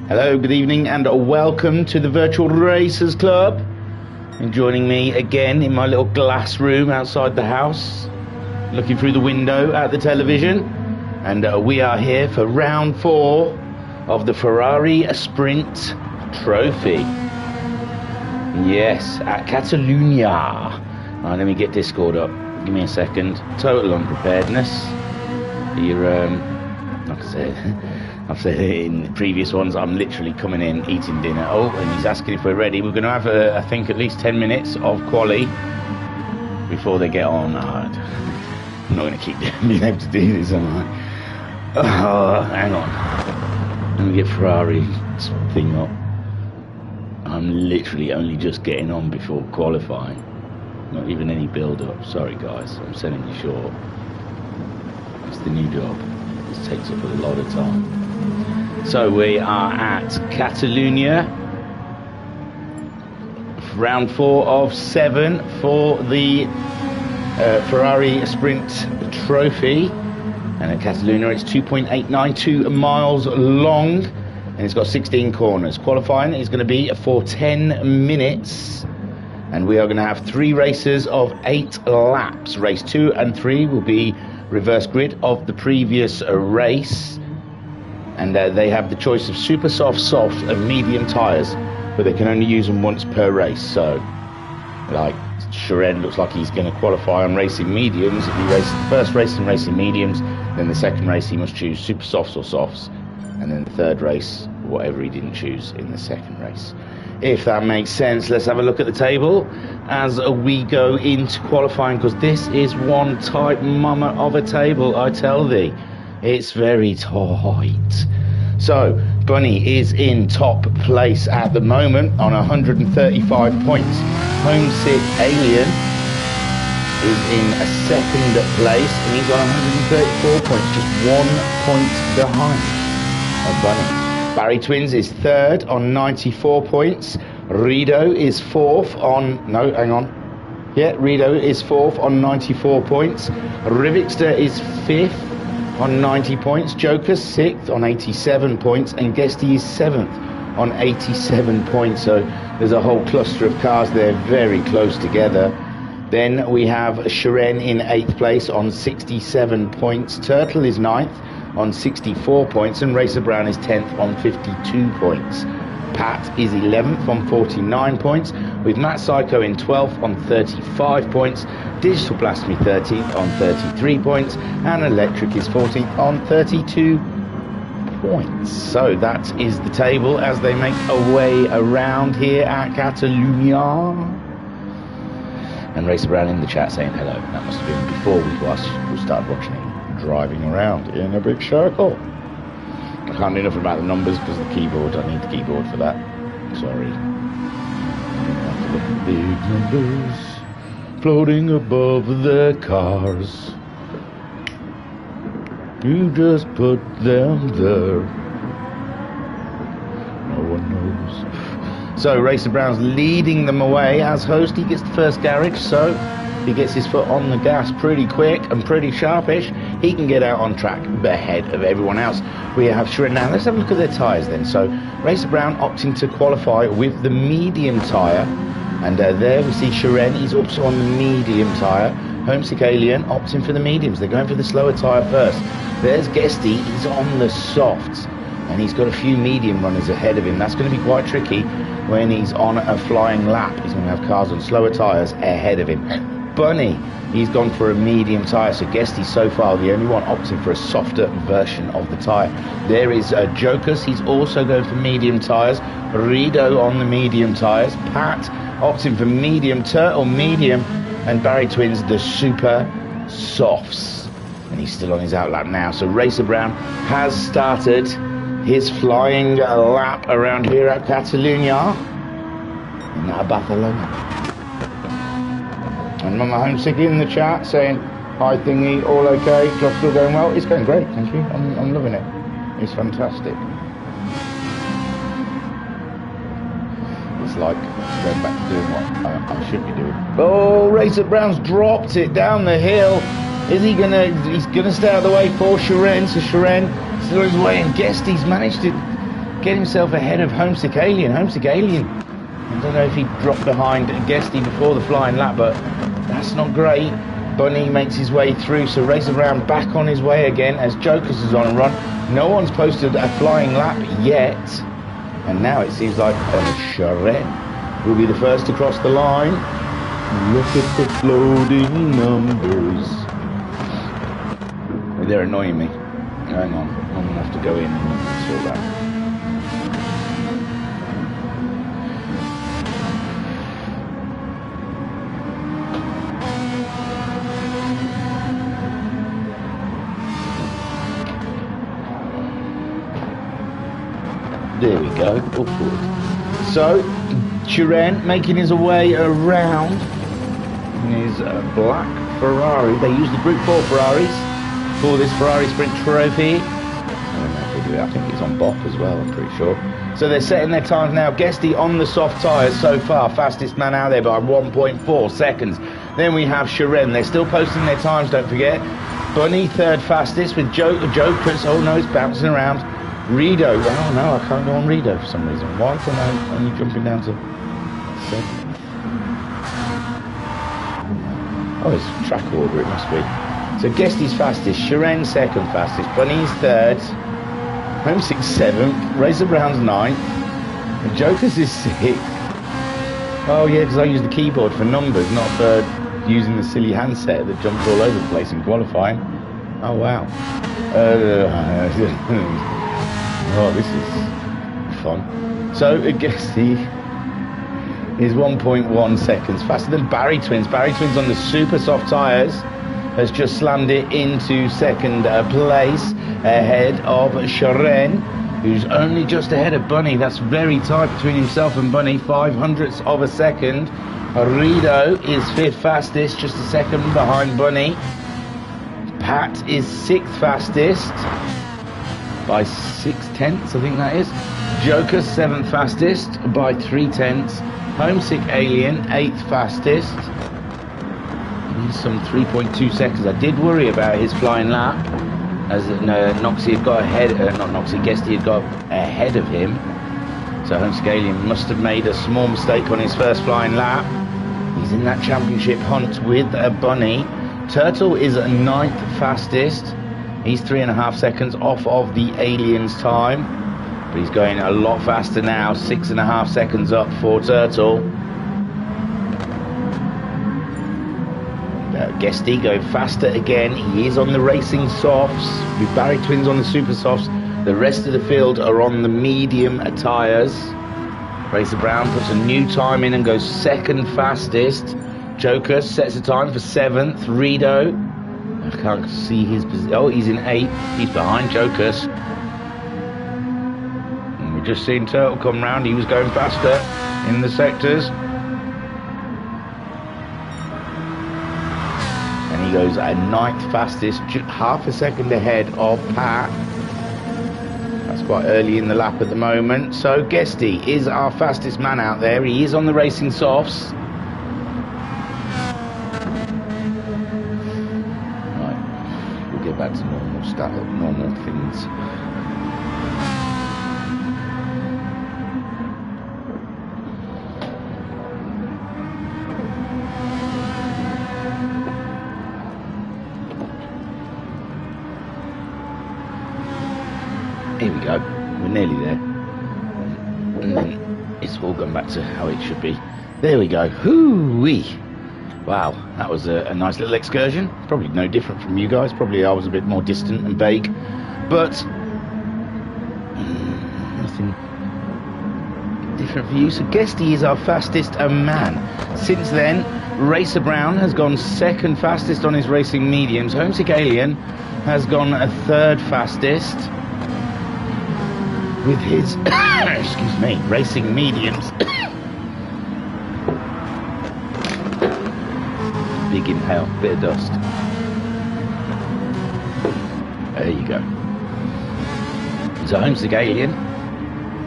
Hello, good evening, and welcome to the Virtual Racers Club. And joining me again in my little glass room outside the house, looking through the window at the television. And we are here for round 4 of the Ferrari Sprint Trophy. Yes, at Catalunya. Right, let me get Discord up. Give me a second. Total unpreparedness. You're, like I said, I've said it in the previous ones, I'm literally coming in, eating dinner. Oh, and he's asking if we're ready. We're going to have, I think, at least 10 minutes of quali before they get on. Oh, I'm not going to keep being able to do this, am I? Oh, hang on. Let me get Ferrari's thing up. I'm literally only just getting on before qualifying. Not even any build-up. Sorry, guys. I'm selling you short. It's the new job. This takes up a lot of time. So we are at Catalunya, round 4 of 7 for the Ferrari Sprint Trophy. And at Catalunya it's 2.892 miles long, and it's got 16 corners. Qualifying is going to be for 10 minutes, and we are going to have 3 races of 8 laps. Race 2 and 3 will be reverse grid of the previous race. And they have the choice of super soft, soft and medium tyres, but they can only use them once per race. So, like, Shiren looks like he's going to qualify on racing mediums. If he races the first race in racing mediums, then the second race he must choose super softs or softs, and then the third race, whatever he didn't choose in the second race. If that makes sense, let's have a look at the table as we go into qualifying, because this is one tight mama of a table, I tell thee. It's very tight. So, Bunny is in top place at the moment on 135 points. Homesick Alien is in a second place, and he's on 134 points, just 1 point behind Bunny. Barry Twins is third on 94 points. Rido is fourth on... No, hang on. Yeah, Rido is fourth on 94 points. Rivixter is fifth on 90 points, Joker's 6th on 87 points, and Guesty is 7th on 87 points. So there's a whole cluster of cars there very close together. Then we have Shiren in 8th place on 67 points, Turtle is 9th on 64 points, and Racer Brown is 10th on 52 points. Pat is 11th on 49 points, with Matt Psycho in 12th on 35 points, Digital Blasphemy 13th on 33 points, and Electric is 14th on 32 points. So that is the table as they make a way around here at Catalunya. And Racer Brown in the chat saying hello. That must have been before we started watching him driving around in a big circle. I can't do nothing about the numbers because of the keyboard. I need the keyboard for that. Sorry. Big numbers floating above the cars. You just put them there. No one knows. So Racer Brown's leading them away as host. He gets the first garage, so he gets his foot on the gas pretty quick and pretty sharpish. He can get out on track ahead of everyone else. We have Shiren now. Let's have a look at their tyres then. So Racer Brown opting to qualify with the medium tyre. And there we see Shiren, he's also on the medium tyre. Homesick Alien opting for the mediums. They're going for the slower tyre first. There's Guesty, he's on the softs. And he's got a few medium runners ahead of him. That's going to be quite tricky when he's on a flying lap. He's going to have cars on slower tyres ahead of him. Bunny, he's gone for a medium tyre, so Guesty's so far the only one opting for a softer version of the tyre. There is Jokers, he's also going for medium tyres. Rido on the medium tyres. Pat opting for medium, Turtle medium, and Barry Twins the super softs. And he's still on his outlap now. So Racer Brown has started his flying lap around here at Catalunya in Barcelona. And Mama Homesick in the chat saying, hi Thingy, all okay, job's still going well. It's going great, thank you, I'm loving it. It's fantastic. It's like going back to doing what I should be doing. Oh, Racer Brown's dropped it down the hill. Is he gonna, he's gonna stay out of the way for Shiren, so Shiren still on his way, and Guesty's managed to get himself ahead of Homesick Alien. Homesick Alien, I don't know if he dropped behind Guesty before the flying lap, but that's not great. Bunny makes his way through, so Racer Brown back on his way again as Jokers is on a run. No one's posted a flying lap yet, and now it seems like Charette will be the first to cross the line. Look at the floating numbers. They're annoying me. Hang on, I'm going to have to go in and sort that. There we go, all forward. So, Chiren making his way around in his black Ferrari. They use the Group 4 Ferraris for this Ferrari Sprint Trophy. I don't know if they do it, I think it's on Bop as well, I'm pretty sure. So they're setting their times now. Guesty on the soft tyres so far, fastest man out there by 1.4 seconds. Then we have Chiren, they're still posting their times, don't forget. Bunny third fastest with Jokers, oh no, it's bouncing around. Rido, oh no, I can't go on Rido for some reason. Why can I only jumping down to second? Oh, it's track order, it must be. So Guesty's fastest, Chiren second fastest, Bunny's third, Homesick seventh, Racer Brown's ninth, and Jokers is sixth. Oh yeah, because I use the keyboard for numbers, not for using the silly handset that jumps all over the place in qualifying. Oh wow. Oh, this is fun. So Guesty is 1.1 seconds faster than Barry Twins. Barry Twins on the super soft tyres has just slammed it into second place ahead of Chiren, who's only just ahead of Bunny. That's very tight between himself and Bunny, 0.05 of a second. Rido is fifth fastest, just a second behind Bunny. Pat is sixth fastest by 0.6, I think that is. Joker seventh fastest by 0.3. Homesick Alien 8th fastest. He's some 3.2 seconds. I did worry about his flying lap, as Noxie had got ahead, not Noxie, Guesty had got ahead of him. So Homesick Alien must have made a small mistake on his first flying lap. He's in that championship hunt with a Bunny. Turtle is 9th fastest. He's 3.5 seconds off of the Alien's time, but he's going a lot faster now, 6.5 seconds up for Turtle. Guesty going faster again. He is on the racing softs with Barry Twins on the super softs. The rest of the field are on the medium tyres. Racer Brown puts a new time in and goes second fastest. Joker sets a time for 7th. Rido, I can't see his position. Oh, he's in 8th. He's behind Jokers. And we've just seen Turtle come round. He was going faster in the sectors. And he goes at 9th fastest, half a second ahead of Pat. That's quite early in the lap at the moment. So Guesty is our fastest man out there. He is on the racing softs. Back to normal stuff, normal things. Here we go, we're nearly there. And then it's all gone back to how it should be. There we go. Hoo-wee. Wow, that was a nice little excursion. Probably no different from you guys. Probably I was a bit more distant and vague. But nothing different for you. So Guesty is our fastest man. Since then, Racer Brown has gone second fastest on his racing mediums. Homesick Alien has gone a third fastest with his, excuse me, racing mediums. Big inhale, bit of dust. There you go. So Homesick Alien,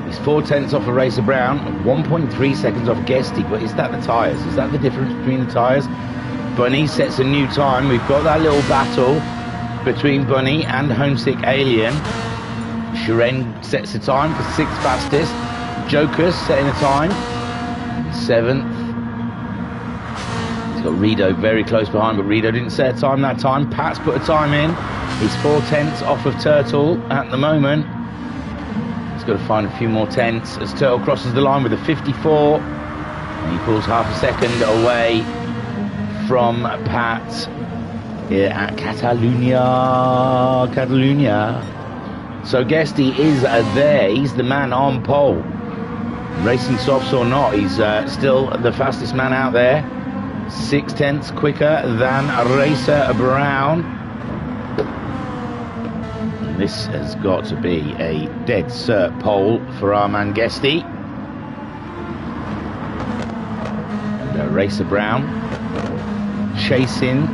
he's 0.4 off of Racer Brown, 1.3 seconds off Guesty. But is that the tyres? Is that the difference between the tyres? Bunny sets a new time. We've got that little battle between Bunny and Homesick Alien Shiren sets the time for 6th fastest. Joker's setting a time, 7th. He's got Rido very close behind, but Rido didn't set a time that time. Pat's put a time in. He's 4/10 off of Turtle at the moment. He's got to find a few more tenths as Turtle crosses the line with a 54. And he pulls half a second away from Pat here at Catalunya. So Guesty is there. He's the man on pole. Racing softs or not, he's still the fastest man out there. 6/10 quicker than Racer Brown. And this has got to be a dead cert pole for our man Guesty. And Racer Brown chasing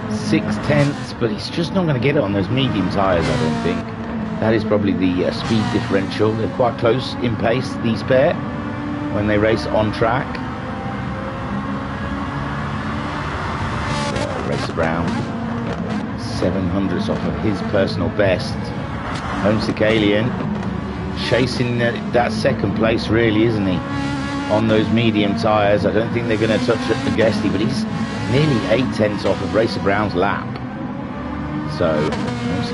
6/10, but he's just not going to get it on those medium tyres, I don't think. That is probably the speed differential. They're quite close in pace, these pair, when they race on track. Racer Brown, 700ths off of his personal best. Homesick Alien chasing that second place, really, isn't he? On those medium tyres. I don't think they're going to touch the Guesty, but he's nearly 8/10 off of Racer Brown's lap. So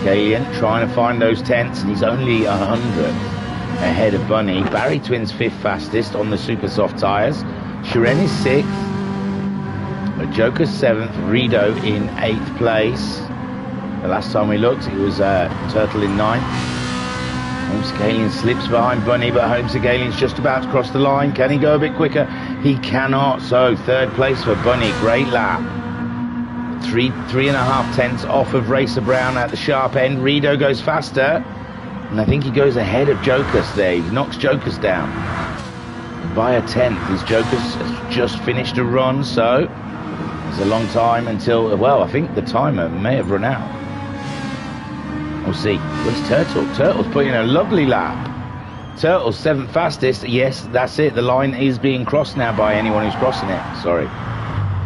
Alien trying to find those tenths, and he's only 100 ahead of Bunny. Barry Twins 5th fastest on the super soft tyres. Shiren is 6th. Joker 7th. Rido in 8th place. The last time we looked, it was Turtle in 9th. Homesick Alien slips behind Bunny, but Homesick Alien's just about to cross the line. Can he go a bit quicker? He cannot. So 3rd place for Bunny. Great lap. 3.5 tenths off of Racer Brown at the sharp end. Rido goes faster, and I think he goes ahead of Jokers there. He knocks Jokers down by a 10th. His Jokers has just finished a run, so there's a long time until, well, I think the timer may have run out. We'll see. Where's Turtle? Turtle's putting a lovely lap. Turtle's 7th fastest. Yes, that's it. The line is being crossed now by anyone who's crossing it. Sorry.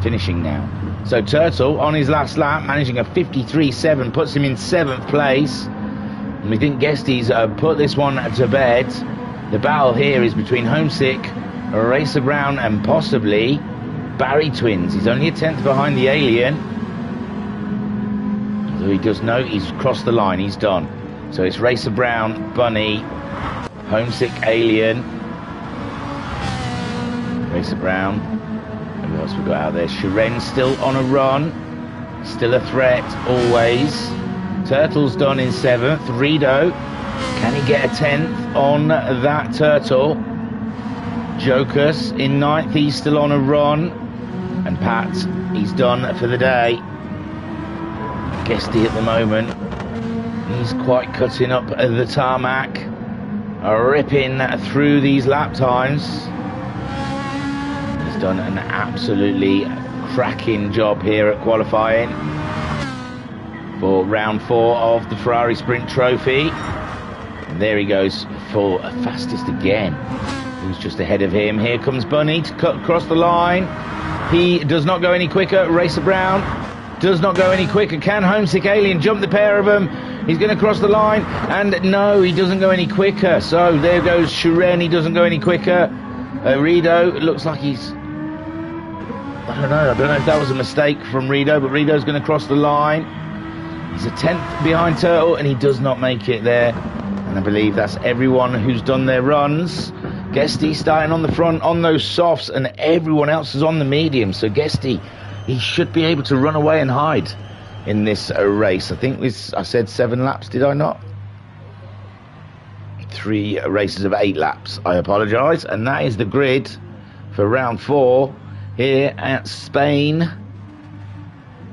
Finishing now. So Turtle on his last lap, managing a 53.7, puts him in 7th place. And we think Guesty's put this one to bed. The battle here is between Homesick, Racer Brown, and possibly Barry Twins. He's only a 10th behind the Alien. So he does know he's crossed the line, he's done. So it's Racer Brown, Bunny, Homesick Alien, Racer Brown. Who else we got out there? Shiren still on a run, still a threat always. Turtle's done in 7th. Rido, can he get a 10th on that Turtle? Jokers in 9th, he's still on a run. And Pat, he's done for the day. Guesty at the moment, he's quite cutting up the tarmac, ripping through these lap times. He's done an absolutely cracking job here at qualifying for round 4 of the Ferrari Sprint Trophy. And there he goes for fastest again. Who's just ahead of him? Here comes Bunny to cut across the line. He does not go any quicker. Racer Brown does not go any quicker. Can Homesick Alien jump the pair of them? He's going to cross the line, and no, he doesn't go any quicker. So there goes Shiren. He doesn't go any quicker. Rido, it looks like he's, I don't know if that was a mistake from Rido, but Rido's going to cross the line. He's a 10th behind Turtle, and he does not make it there. And I believe that's everyone who's done their runs. Guesty starting on the front on those softs, and everyone else is on the medium. So Guesty, he should be able to run away and hide in this race. I think I said 7 laps, did I not? 3 races of 8 laps. I apologise. And that is the grid for round 4 here at Spain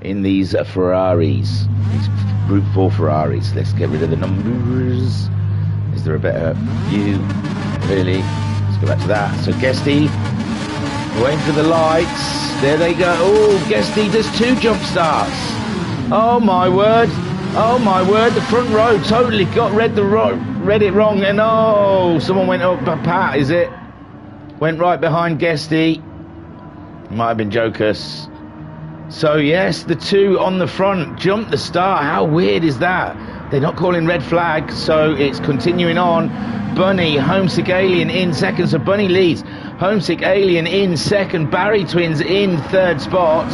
in these Ferraris. These Group 4 Ferraris. Let's get rid of the numbers. Is there a better view? Really? Let's go back to that. So Guesty, waiting for the lights. There they go. Oh, Guesty does 2 jump starts. Oh my word. Oh my word. The front row totally read it wrong. And oh, someone went up. Pat, is it? Went right behind Guesty. Might have been Jokers. So yes, the two on the front jumped the start. How weird is that? They're not calling red flag, so it's continuing on. Bunny, Homesick Alien in second, so Bunny leads. Homesick Alien in second, Barry Twins in third spot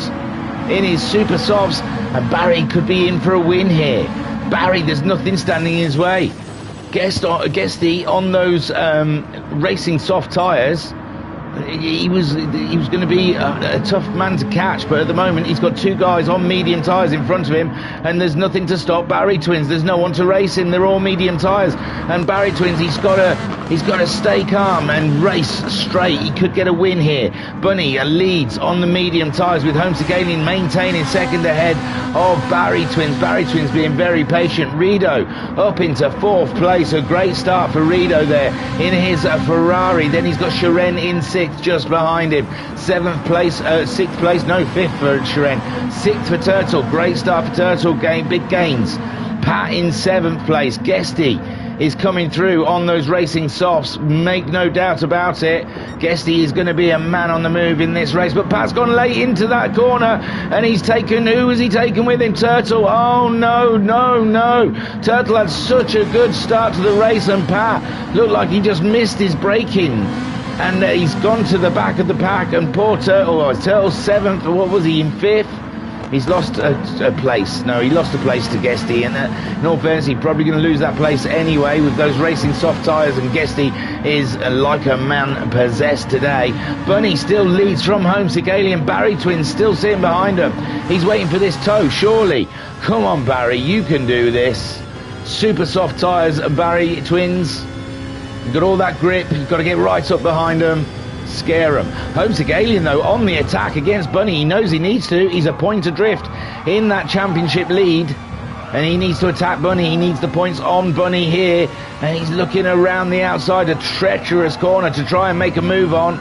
in his super softs, and Barry could be in for a win here. Barry, there's nothing standing in his way. Guesty on those racing soft tyres. He was going to be a tough man to catch, but at the moment he's got two guys on medium tyres in front of him, and there's nothing to stop Barry Twins. There's no one to race him. They're all medium tyres, and Barry Twins, he's got to stay calm and race straight. He could get a win here. Bunny leads on the medium tyres with Homesick Alien maintaining second ahead of Barry Twins. Barry Twins being very patient. Rido up into fourth place. A great start for Rido there in his Ferrari. Then he's got Sharon in sixth, just behind him. Fifth place for Sharon. Sixth for Turtle. Great start for Turtle. Big gains. Pat in seventh place. Guesty is coming through on those racing softs, make no doubt about it. Guesty is going to be a man on the move in this race, but Pat's gone late into that corner, and he's taken, who has he taken with him? Turtle. Oh no. Turtle had such a good start to the race, and Pat looked like he just missed his braking, and he's gone to the back of the pack, and poor Turtle, Turtle's seventh, what was he, in fifth? He's lost a place. No, he lost a place to Guesty, and in all fairness, he's probably going to lose that place anyway with those racing soft tyres, and Guesty is like a man possessed today. Bunny still leads from Homesick Alien. Barry Twins still sitting behind him. He's waiting for this toe, surely. Come on, Barry, you can do this. Super soft tyres, Barry Twins. You've got all that grip. You've got to get right up behind them. Scare him. Homesick Alien, though, on the attack against Bunny. He knows he needs to. He's a point adrift in that championship lead, and he needs to attack Bunny. He needs the points on Bunny here, and he's looking around the outside, a treacherous corner to try and make a move on.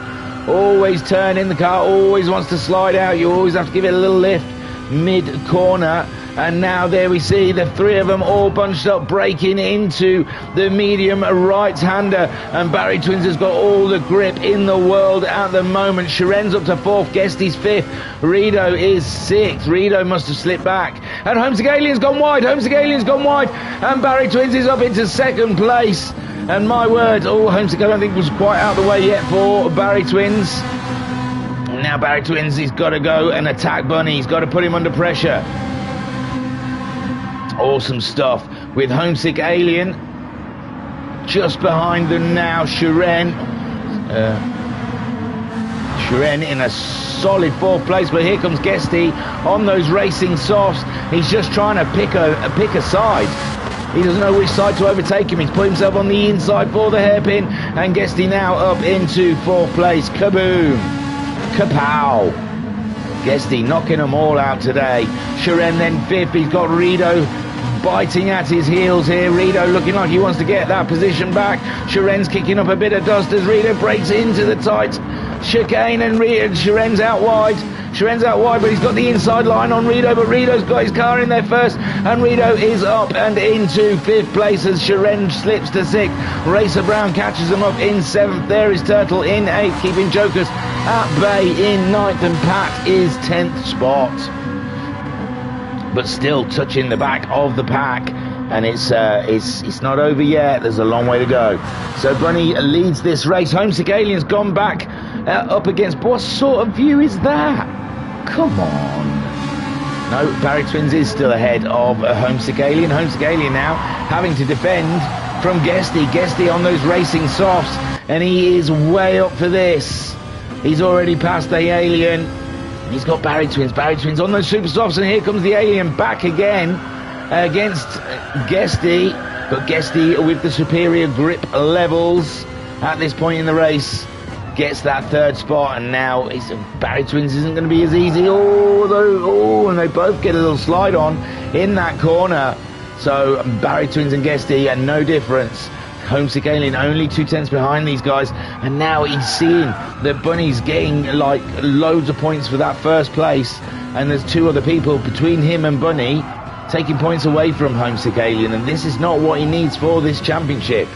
Always turn in the car, always wants to slide out. You always have to give it a little lift mid-corner. And now there we see the three of them all bunched up, breaking into the medium right-hander. And Barry Twins has got all the grip in the world at the moment. Sharen's up to fourth, Guesty's fifth, Rido is sixth. Rido must have slipped back. And Homesick Alien's gone wide, and Barry Twins is up into second place. And my word, Homesick I don't think was quite out of the way yet for Barry Twins. Now Barry Twins, he's got to go and attack Bunny. He's got to put him under pressure. Awesome stuff with Homesick Alien just behind them now. Sharon in a solid fourth place, but here comes Guesty on those racing softs. He's just trying to pick a side. He doesn't know which side to overtake him. He's put himself on the inside for the hairpin, and Guesty now up into fourth place. Kaboom! Kapow! Guesty knocking them all out today. Sharon then fifth. He's got Rido biting at his heels here. Rido looking like he wants to get that position back. Sharen's kicking up a bit of dust as Rido breaks into the tight chicane, and Sharen's out wide. But he's got the inside line on Rido, but Rido's got his car in there first, and Rido is up and into fifth place as Sharon slips to sixth. Racer Brown catches him up in seventh. There is Turtle in eighth, keeping Jokers at bay in ninth, and Pat is 10th spot, but still touching the back of the pack, and it's not over yet. There's a long way to go. So Bunny leads this race. Homesick Alien's gone back up against. What sort of view is that? Come on. No, Barry Twins is still ahead of Homesick Alien. Homesick Alien now having to defend from Guesty. Guesty on those racing softs, and he is way up for this. He's already passed the Alien. He's got Barry Twins on those super softs, and here comes the Alien back again against Guesty, but Guesty with the superior grip levels at this point in the race gets that third spot, and now Barry Twins isn't going to be as easy. And they both get a little slide on in that corner. So Barry Twins and Guesty are no difference. Homesick Alien only 2/10 behind these guys, and now he's seeing that Bunny's getting like loads of points for that first place, and there's two other people between him and Bunny taking points away from Homesick Alien, and this is not what he needs for this championship.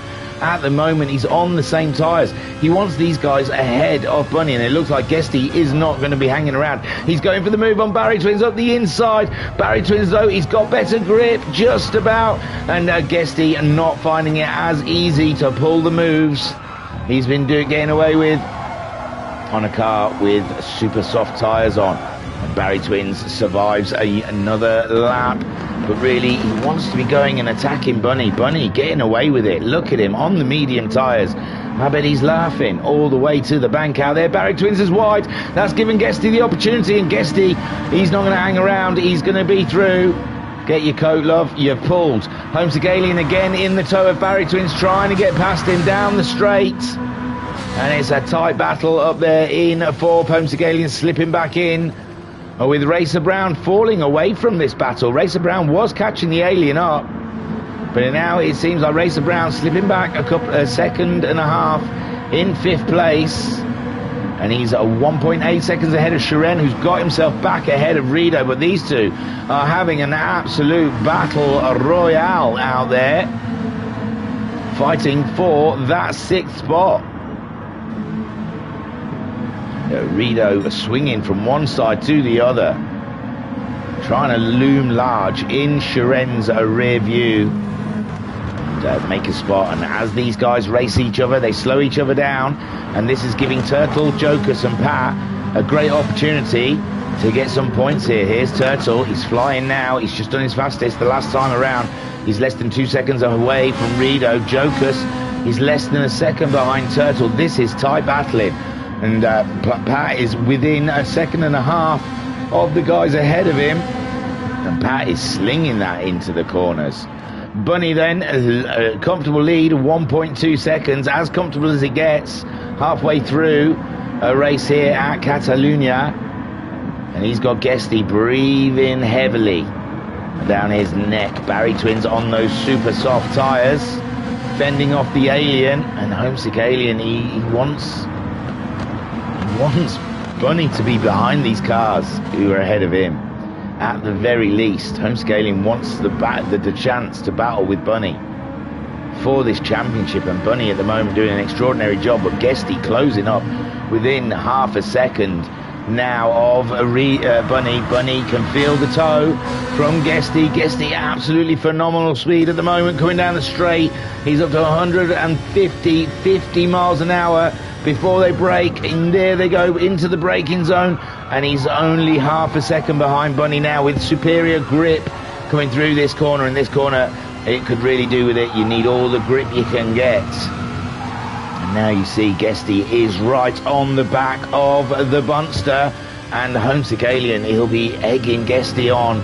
at the moment. He's on the same tyres. He wants these guys ahead of Bunny, and it looks like Guesty is not going to be hanging around. He's going for the move on Barry Twins up the inside. Barry Twins, though, he's got better grip, just about, and Guesty not finding it as easy to pull the moves he's been getting away with on a car with super soft tyres on. And Barry Twins survives another lap, but really he wants to be going and attacking Bunny. Bunny getting away with it. Look at him on the medium tyres. I bet he's laughing all the way to the bank out there. Barry Twins is wide. That's given Guesty the opportunity, and Guesty, he's not going to hang around. He's going to be through. Get your coat, love. You've pulled. Homesick Alien again in the tow of Barry Twins, trying to get past him down the straight. And it's a tight battle up there in fourth. Homesick Alien slipping back in, with Racer Brown falling away from this battle. Racer Brown was catching the Alien up, but now it seems like Racer Brown slipping back a second and a half in fifth place. And he's 1.8 seconds ahead of Shiren, who's got himself back ahead of Rido. But these two are having an absolute battle royale out there, fighting for that sixth spot. Rido swinging from one side to the other, trying to loom large in Shiren's rear view and make a spot. And as these guys race each other, they slow each other down, and this is giving Turtle, Jokus and Pat a great opportunity to get some points here. Here's Turtle. He's flying now. He's just done his fastest the last time around. He's less than 2 seconds away from Rido. Jokus, he's less than a second behind Turtle. This is tight battling. And Pat is within a second and a half of the guys ahead of him. And Pat is slinging that into the corners. Bunny then, a comfortable lead, 1.2 seconds, as comfortable as it gets, halfway through a race here at Catalunya. And he's got Guesty breathing heavily down his neck. Barry Twins on those super soft tyres, fending off the Alien. And Homesick Alien, he wants Bunny to be behind these cars who are ahead of him. At the very least, Homesick Alien wants the chance to battle with Bunny for this championship, and Bunny at the moment doing an extraordinary job, but Guesty closing up within half a second now of Bunny. Bunny can feel the tow from Guesty. Guesty absolutely phenomenal speed at the moment coming down the straight. He's up to 50 miles an hour before they brake, and there they go into the braking zone, and he's only half a second behind Bunny now with superior grip coming through this corner. In this corner it could really do with it. You need all the grip you can get. And now you see Guesty is right on the back of the Bunster, and Homesick Alien, he'll be egging Guesty on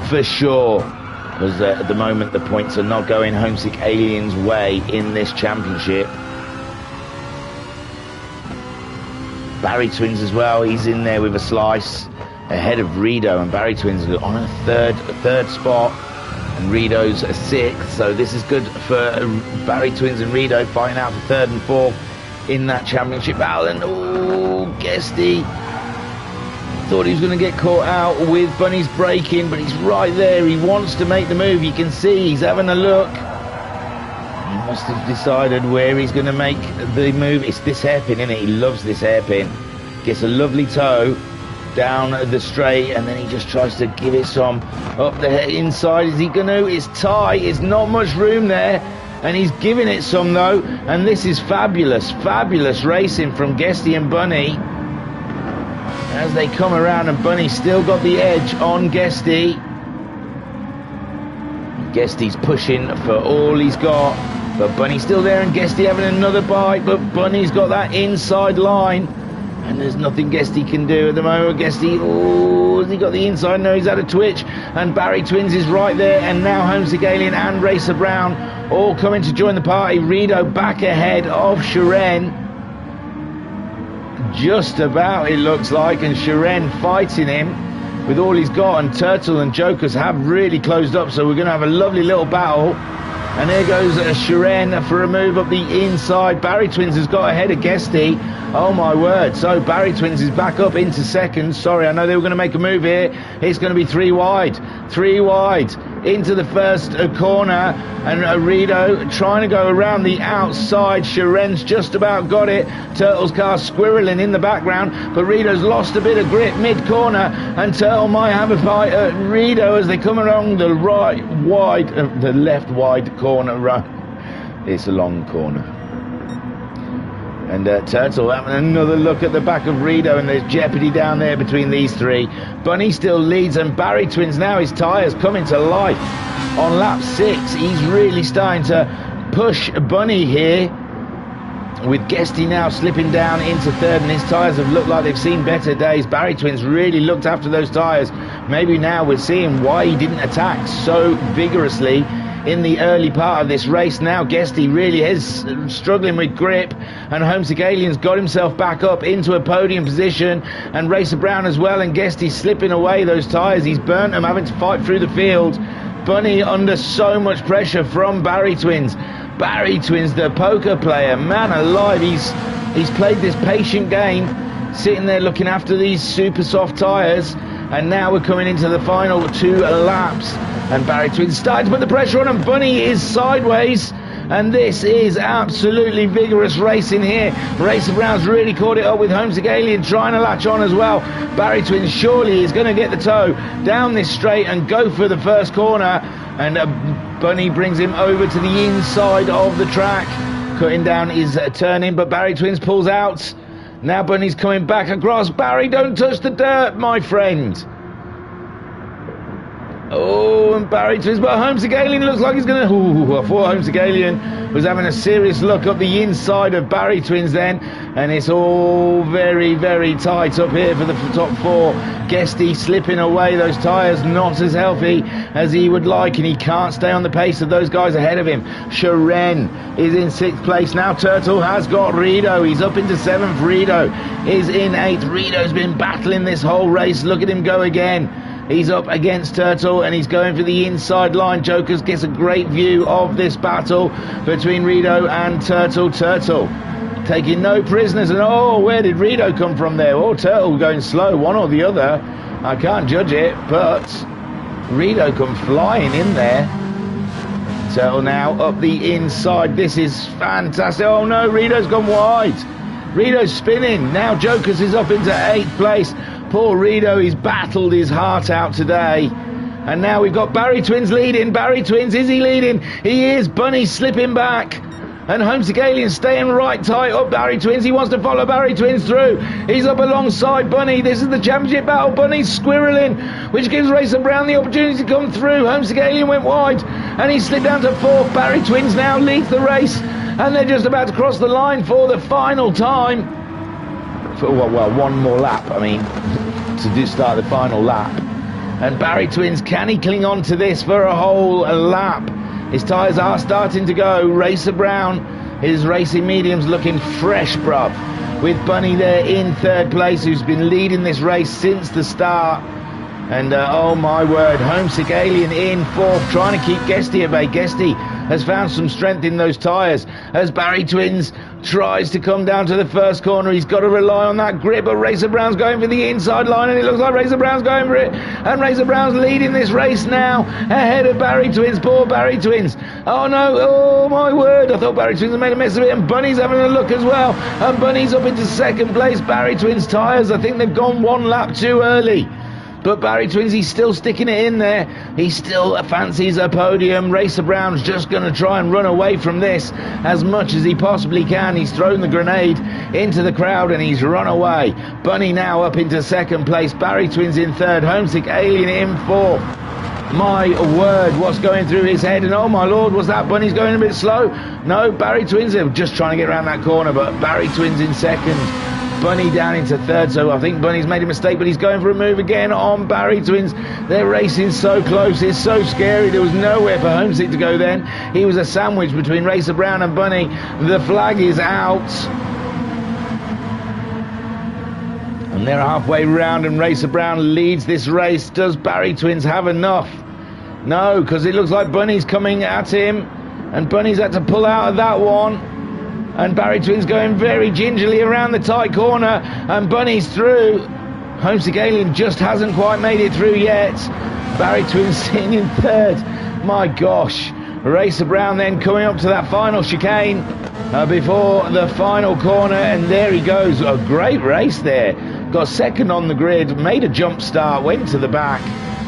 for sure, because at the moment the points are not going Homesick Alien's way in this championship. Barry Twins as well, he's in there with a slice ahead of Rido, and Barry Twins on a third spot, and Rido's a sixth, so this is good for Barry Twins and Rido fighting out for third and fourth in that championship battle. And Guesty thought he was going to get caught out with Bunny's braking, but he's right there. He wants to make the move. You can see he's having a look. He must have decided where he's going to make the move. It's this hairpin, isn't it? He loves this hairpin. Gets a lovely toe down the straight, and then he just tries to give it some up the inside. Is he going to? It's tight. It's not much room there, and he's giving it some though. And this is fabulous racing from Guesty and Bunny as they come around, and Bunny's still got the edge on Guesty. Guesty's pushing for all he's got, but Bunny's still there, and Guesty having another bite, but Bunny's got that inside line, and there's nothing Guesty can do at the moment. Guesty, has he got the inside? No, he's had a twitch, and Barry Twins is right there, and now Homesick Alien and Racer Brown all coming to join the party. Rido back ahead of Shiren, just about it looks like, and Shiren fighting him with all he's got, and Turtle and Jokus have really closed up, so we're going to have a lovely little battle. And there goes Shiren for a move up the inside. Barry Twins has got ahead of Guesty, Oh my word. So Barry Twins is back up into second. Sorry, I know they were going to make a move here. It's going to be 3 wide. 3 wide into the first corner, and Rito trying to go around the outside. Sharen's just about got it. Turtle's car squirreling in the background, but Rito's lost a bit of grip mid-corner, and Turtle might have a fight at Rito as they come along the the left wide corner. It's a long corner. And Turtle having another look at the back of Rito, and there's jeopardy down there between these three. Bunny still leads, and Barry Twins now, his tyres coming to life on lap 6. He's really starting to push Bunny here, with Guesty now slipping down into third, and his tyres have looked like they've seen better days. Barry Twins really looked after those tyres. Maybe now we're seeing why he didn't attack so vigorously in the early part of this race. Now Guesty really is struggling with grip, and Homesick Alien's got himself back up into a podium position, and Racer Brown as well, and Guesty slipping away those tyres. He's burnt them, having to fight through the field. Bunny under so much pressure from Barry Twins. Barry Twins, the poker player, man alive, he's played this patient game, sitting there looking after these super soft tyres, and now we're coming into the final 2 laps. And Barry Twins starting to put the pressure on, and Bunny is sideways. And this is absolutely vigorous racing here. Racer Brown's really caught it up with Homesick Alien trying to latch on as well. Barry Twins surely is going to get the toe down this straight and go for the first corner. And Bunny brings him over to the inside of the track, cutting down his turning, but Barry Twins pulls out. Now Bunny's coming back across. Barry, don't touch the dirt, my friend. Oh, and Barry Twins, but Homesick Alien looks like he's going to... Ooh, I thought Homesick Alien was having a serious look up the inside of Barry Twins then, and it's all very, very tight up here for the top 4. Guesty slipping away, those tyres not as healthy as he would like, and he can't stay on the pace of those guys ahead of him. Sharen is in 6th place. Now Turtle has got Rito. He's up into 7th. Rito is in 8th. Rito's been battling this whole race. Look at him go again. He's up against Turtle, and he's going for the inside line. Jokers gets a great view of this battle between Rito and Turtle. Turtle taking no prisoners, and oh, where did Rito come from there? Oh, Turtle going slow, one or the other. I can't judge it, but Rito come flying in there. Turtle now up the inside. This is fantastic. Oh no, Rito's gone wide. Rito's spinning. Now Jokers is up into 8th place. Poor Rito, he's battled his heart out today. And now we've got Barry Twins leading. Barry Twins, is he leading? He is. Bunny slipping back. And Homesick Alien staying right tight up Barry Twins. He wants to follow Barry Twins through. He's up alongside Bunny. This is the championship battle. Bunny's squirreling, which gives Racer Brown the opportunity to come through. Homesick Alien went wide, and he slipped down to 4th. Barry Twins now leads the race, and they're just about to cross the line for the final time. Well, one more lap, I mean, to start the final lap. And Barry Twins, can he cling on to this for a whole lap? His tyres are starting to go. Racer Brown, his racing medium's looking fresh, bruv. With Bunny there in 3rd place, who's been leading this race since the start. And oh my word, Homesick Alien in 4th, trying to keep Guesty at bay. Guesty has found some strength in those tyres as Barry Twins tries to come down to the first corner. He's got to rely on that grip, but Racer Brown's going for the inside line, and it looks like Racer Brown's going for it, and Racer Brown's leading this race now ahead of Barry Twins. Poor Barry Twins. Oh no, oh my word, I thought Barry Twins had made a mess of it, and Bunny's having a look as well, and Bunny's up into 2nd place. Barry Twins tyres, I think they've gone 1 lap too early. But Barry Twins, he's still sticking it in there. He still fancies a podium. Racer Brown's just going to try and run away from this as much as he possibly can. He's thrown the grenade into the crowd and he's run away. Bunny now up into 2nd place. Barry Twins in 3rd. Homesick Alien in 4th. My word, what's going through his head? And oh my lord, was that Bunny's going a bit slow? No, Barry Twins are just trying to get around that corner, but Barry Twins in 2nd. Bunny down into 3rd, so I think Bunny's made a mistake, but he's going for a move again on Barry Twins. They're racing so close, it's so scary. There was nowhere for Homesick to go then. He was a sandwich between Racer Brown and Bunny. The flag is out. And they're halfway round, and Racer Brown leads this race. Does Barry Twins have enough? No, because it looks like Bunny's coming at him, and Bunny's had to pull out of that one. And Barry Twins going very gingerly around the tight corner, and Bunny's through. Homesick Alien just hasn't quite made it through yet. Barry Twins sitting in third. My gosh. Racer Brown then coming up to that final chicane before the final corner, and there he goes. A great race there. Got second on the grid, made a jump start, went to the back,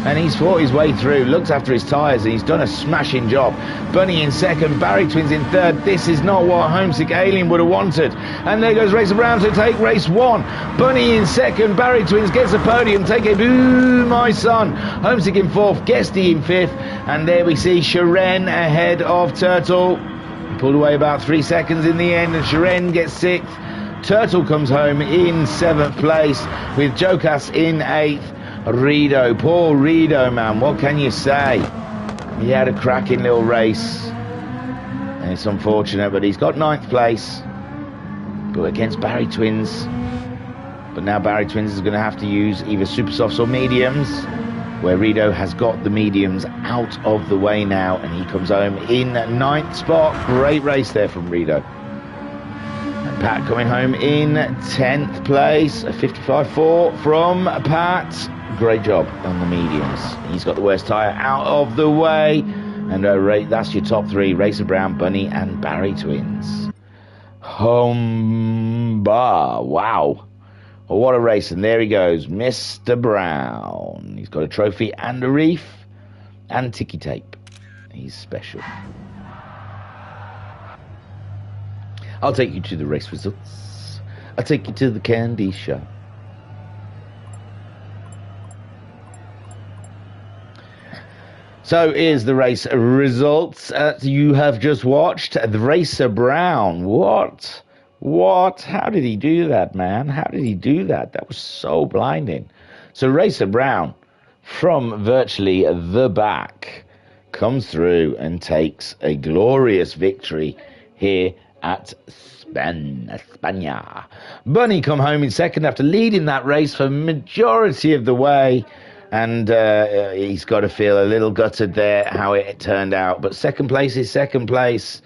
and he's fought his way through, looked after his tyres, and he's done a smashing job. Bunny in second, Barry Twins in third. This is not what Homesick Alien would have wanted. And there goes Racer Brown to take race one. Bunny in second, Barry Twins gets a podium, take it, boo, my son. Homesick in fourth, Guesty in fifth, and there we see Sharon ahead of Turtle. Pulled away about 3 seconds in the end, and Sharon gets sixth. Turtle comes home in seventh place, with Jokas in eighth. Rido, poor Rido, man, what can you say? He had a cracking little race, and it's unfortunate, but he's got ninth place, but against Barry Twins. But now Barry Twins is going to have to use either super softs or mediums, where Rido has got the mediums out of the way now, and he comes home in ninth spot. Great race there from Rido. And Pat coming home in 10th place, a 55.4 from Pat. Great job on the mediums. He's got the worst tyre out of the way. And that's your top three, Racer Brown, Bunny, and Barry Twins. Humba. Wow. Oh, what a race. And there he goes, Mr. Brown. He's got a trophy and a reef and ticky tape. He's special. I'll take you to the race results. I'll take you to the candy shop. So here's the race results. You have just watched the Racer Brown. What? How did he do that, man? How did he do that? That was so blinding. So Racer Brown, from virtually the back, comes through and takes a glorious victory here at España. Bunny come home in second after leading that race for majority of the way, and he's got to feel a little gutted there how it turned out, but second place is second place,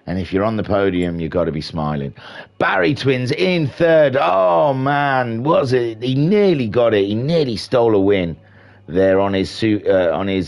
and if you're on the podium you've got to be smiling. Barry Twins in third. Oh man, was it? He nearly got it. He nearly stole a win there on his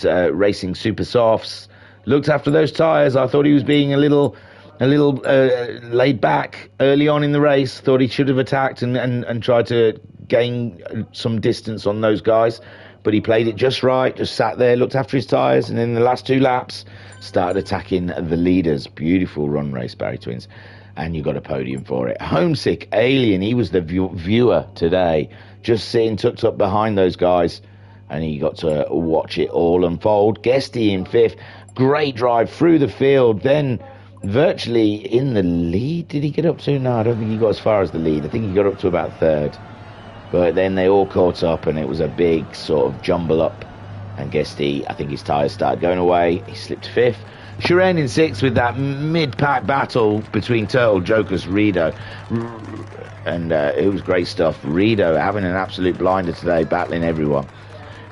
racing super softs. Looked after those tyres. I thought he was being a little laid back early on in the race. Thought he should have attacked and tried to gain some distance on those guys, but he played it just right, just sat there, looked after his tyres, and in the last two laps started attacking the leaders. Beautiful run race, Barry Twins, and you got a podium for it. Homesick Alien, he was the viewer today, just sitting tucked up behind those guys, and he got to watch it all unfold. Guesty in fifth, great drive through the field, then virtually in the lead. Did he get up to? No, I don't think he got as far as the lead. I think he got up to about third. But then they all caught up, and it was a big sort of jumble up. And Guesty, I think his tyres started going away. He slipped fifth. Sharon in sixth with that mid-pack battle between Turtle, Joker's, Rido. And it was great stuff. Rido having an absolute blinder today, battling everyone.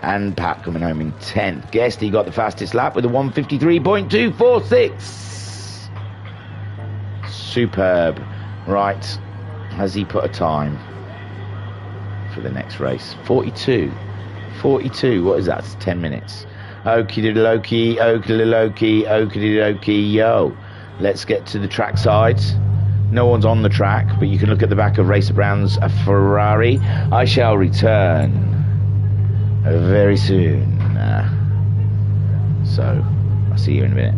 And Pat coming home in 10th. Guesty got the fastest lap with a 1:53.246. Superb. Right, has he put a time for the next race? 42, what is that? It's 10 minutes. Okie dokie, yo. Let's get to the track side. No one's on the track, but you can look at the back of Racer Brown's Ferrari. I shall return very soon. So I'll see you in a minute.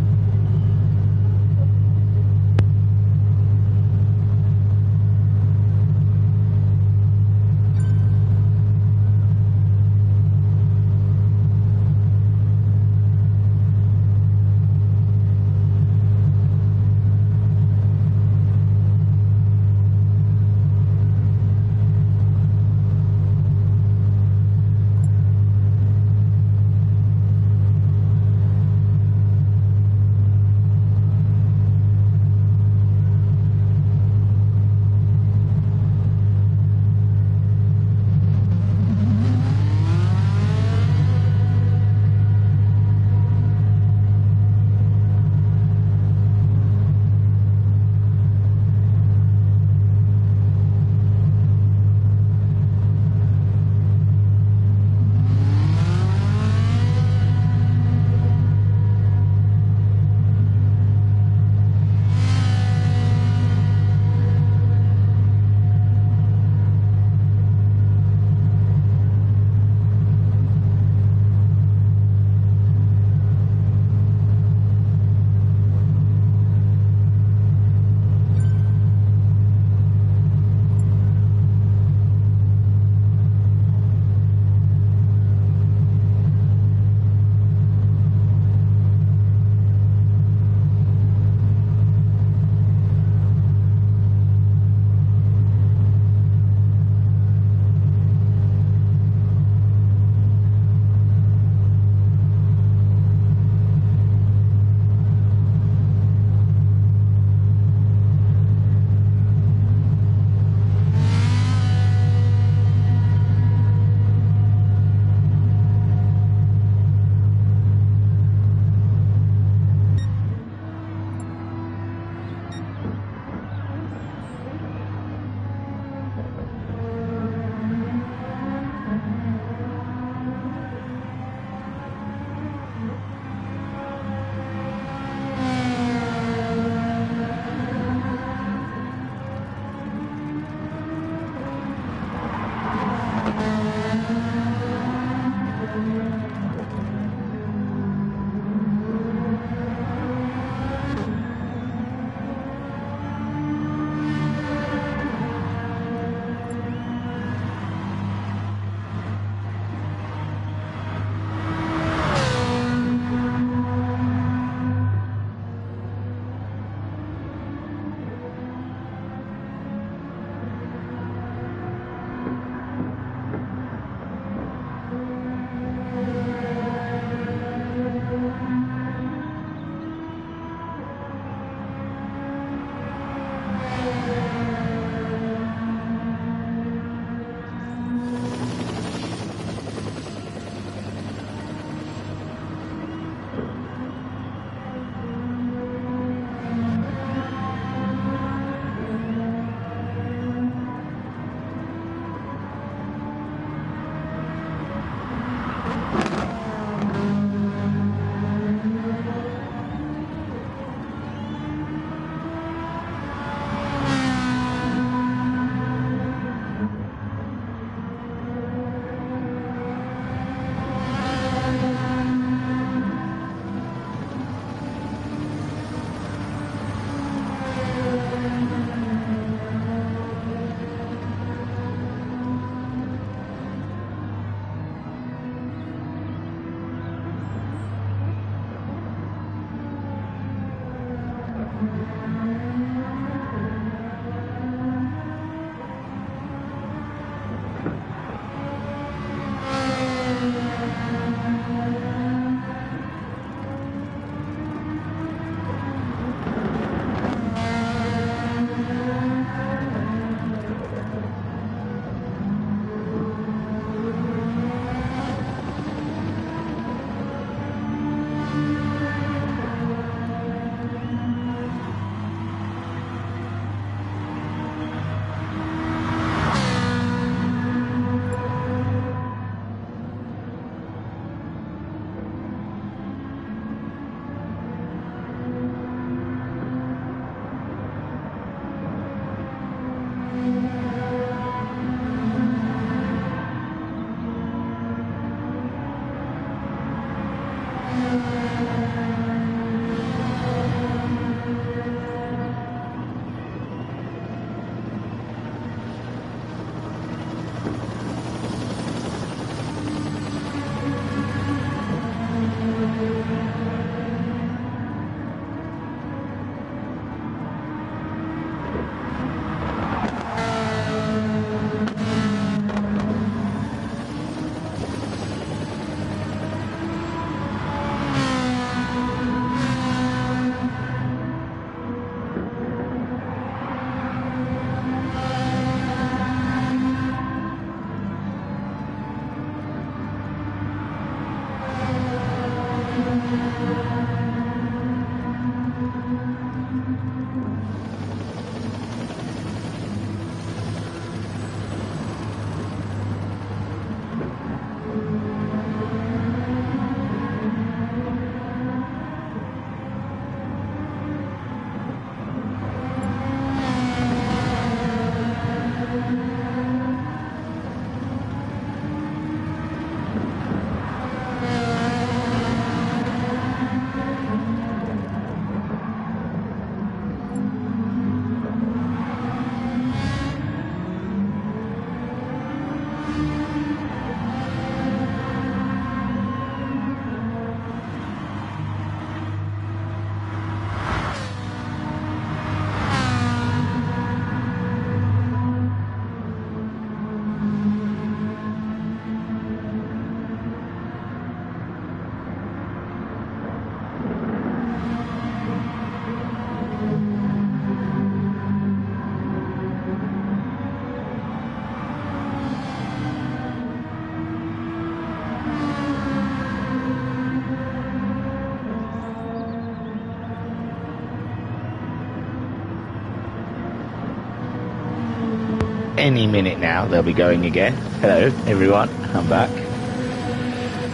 Any minute now they'll be going again. Hello everyone, I'm back.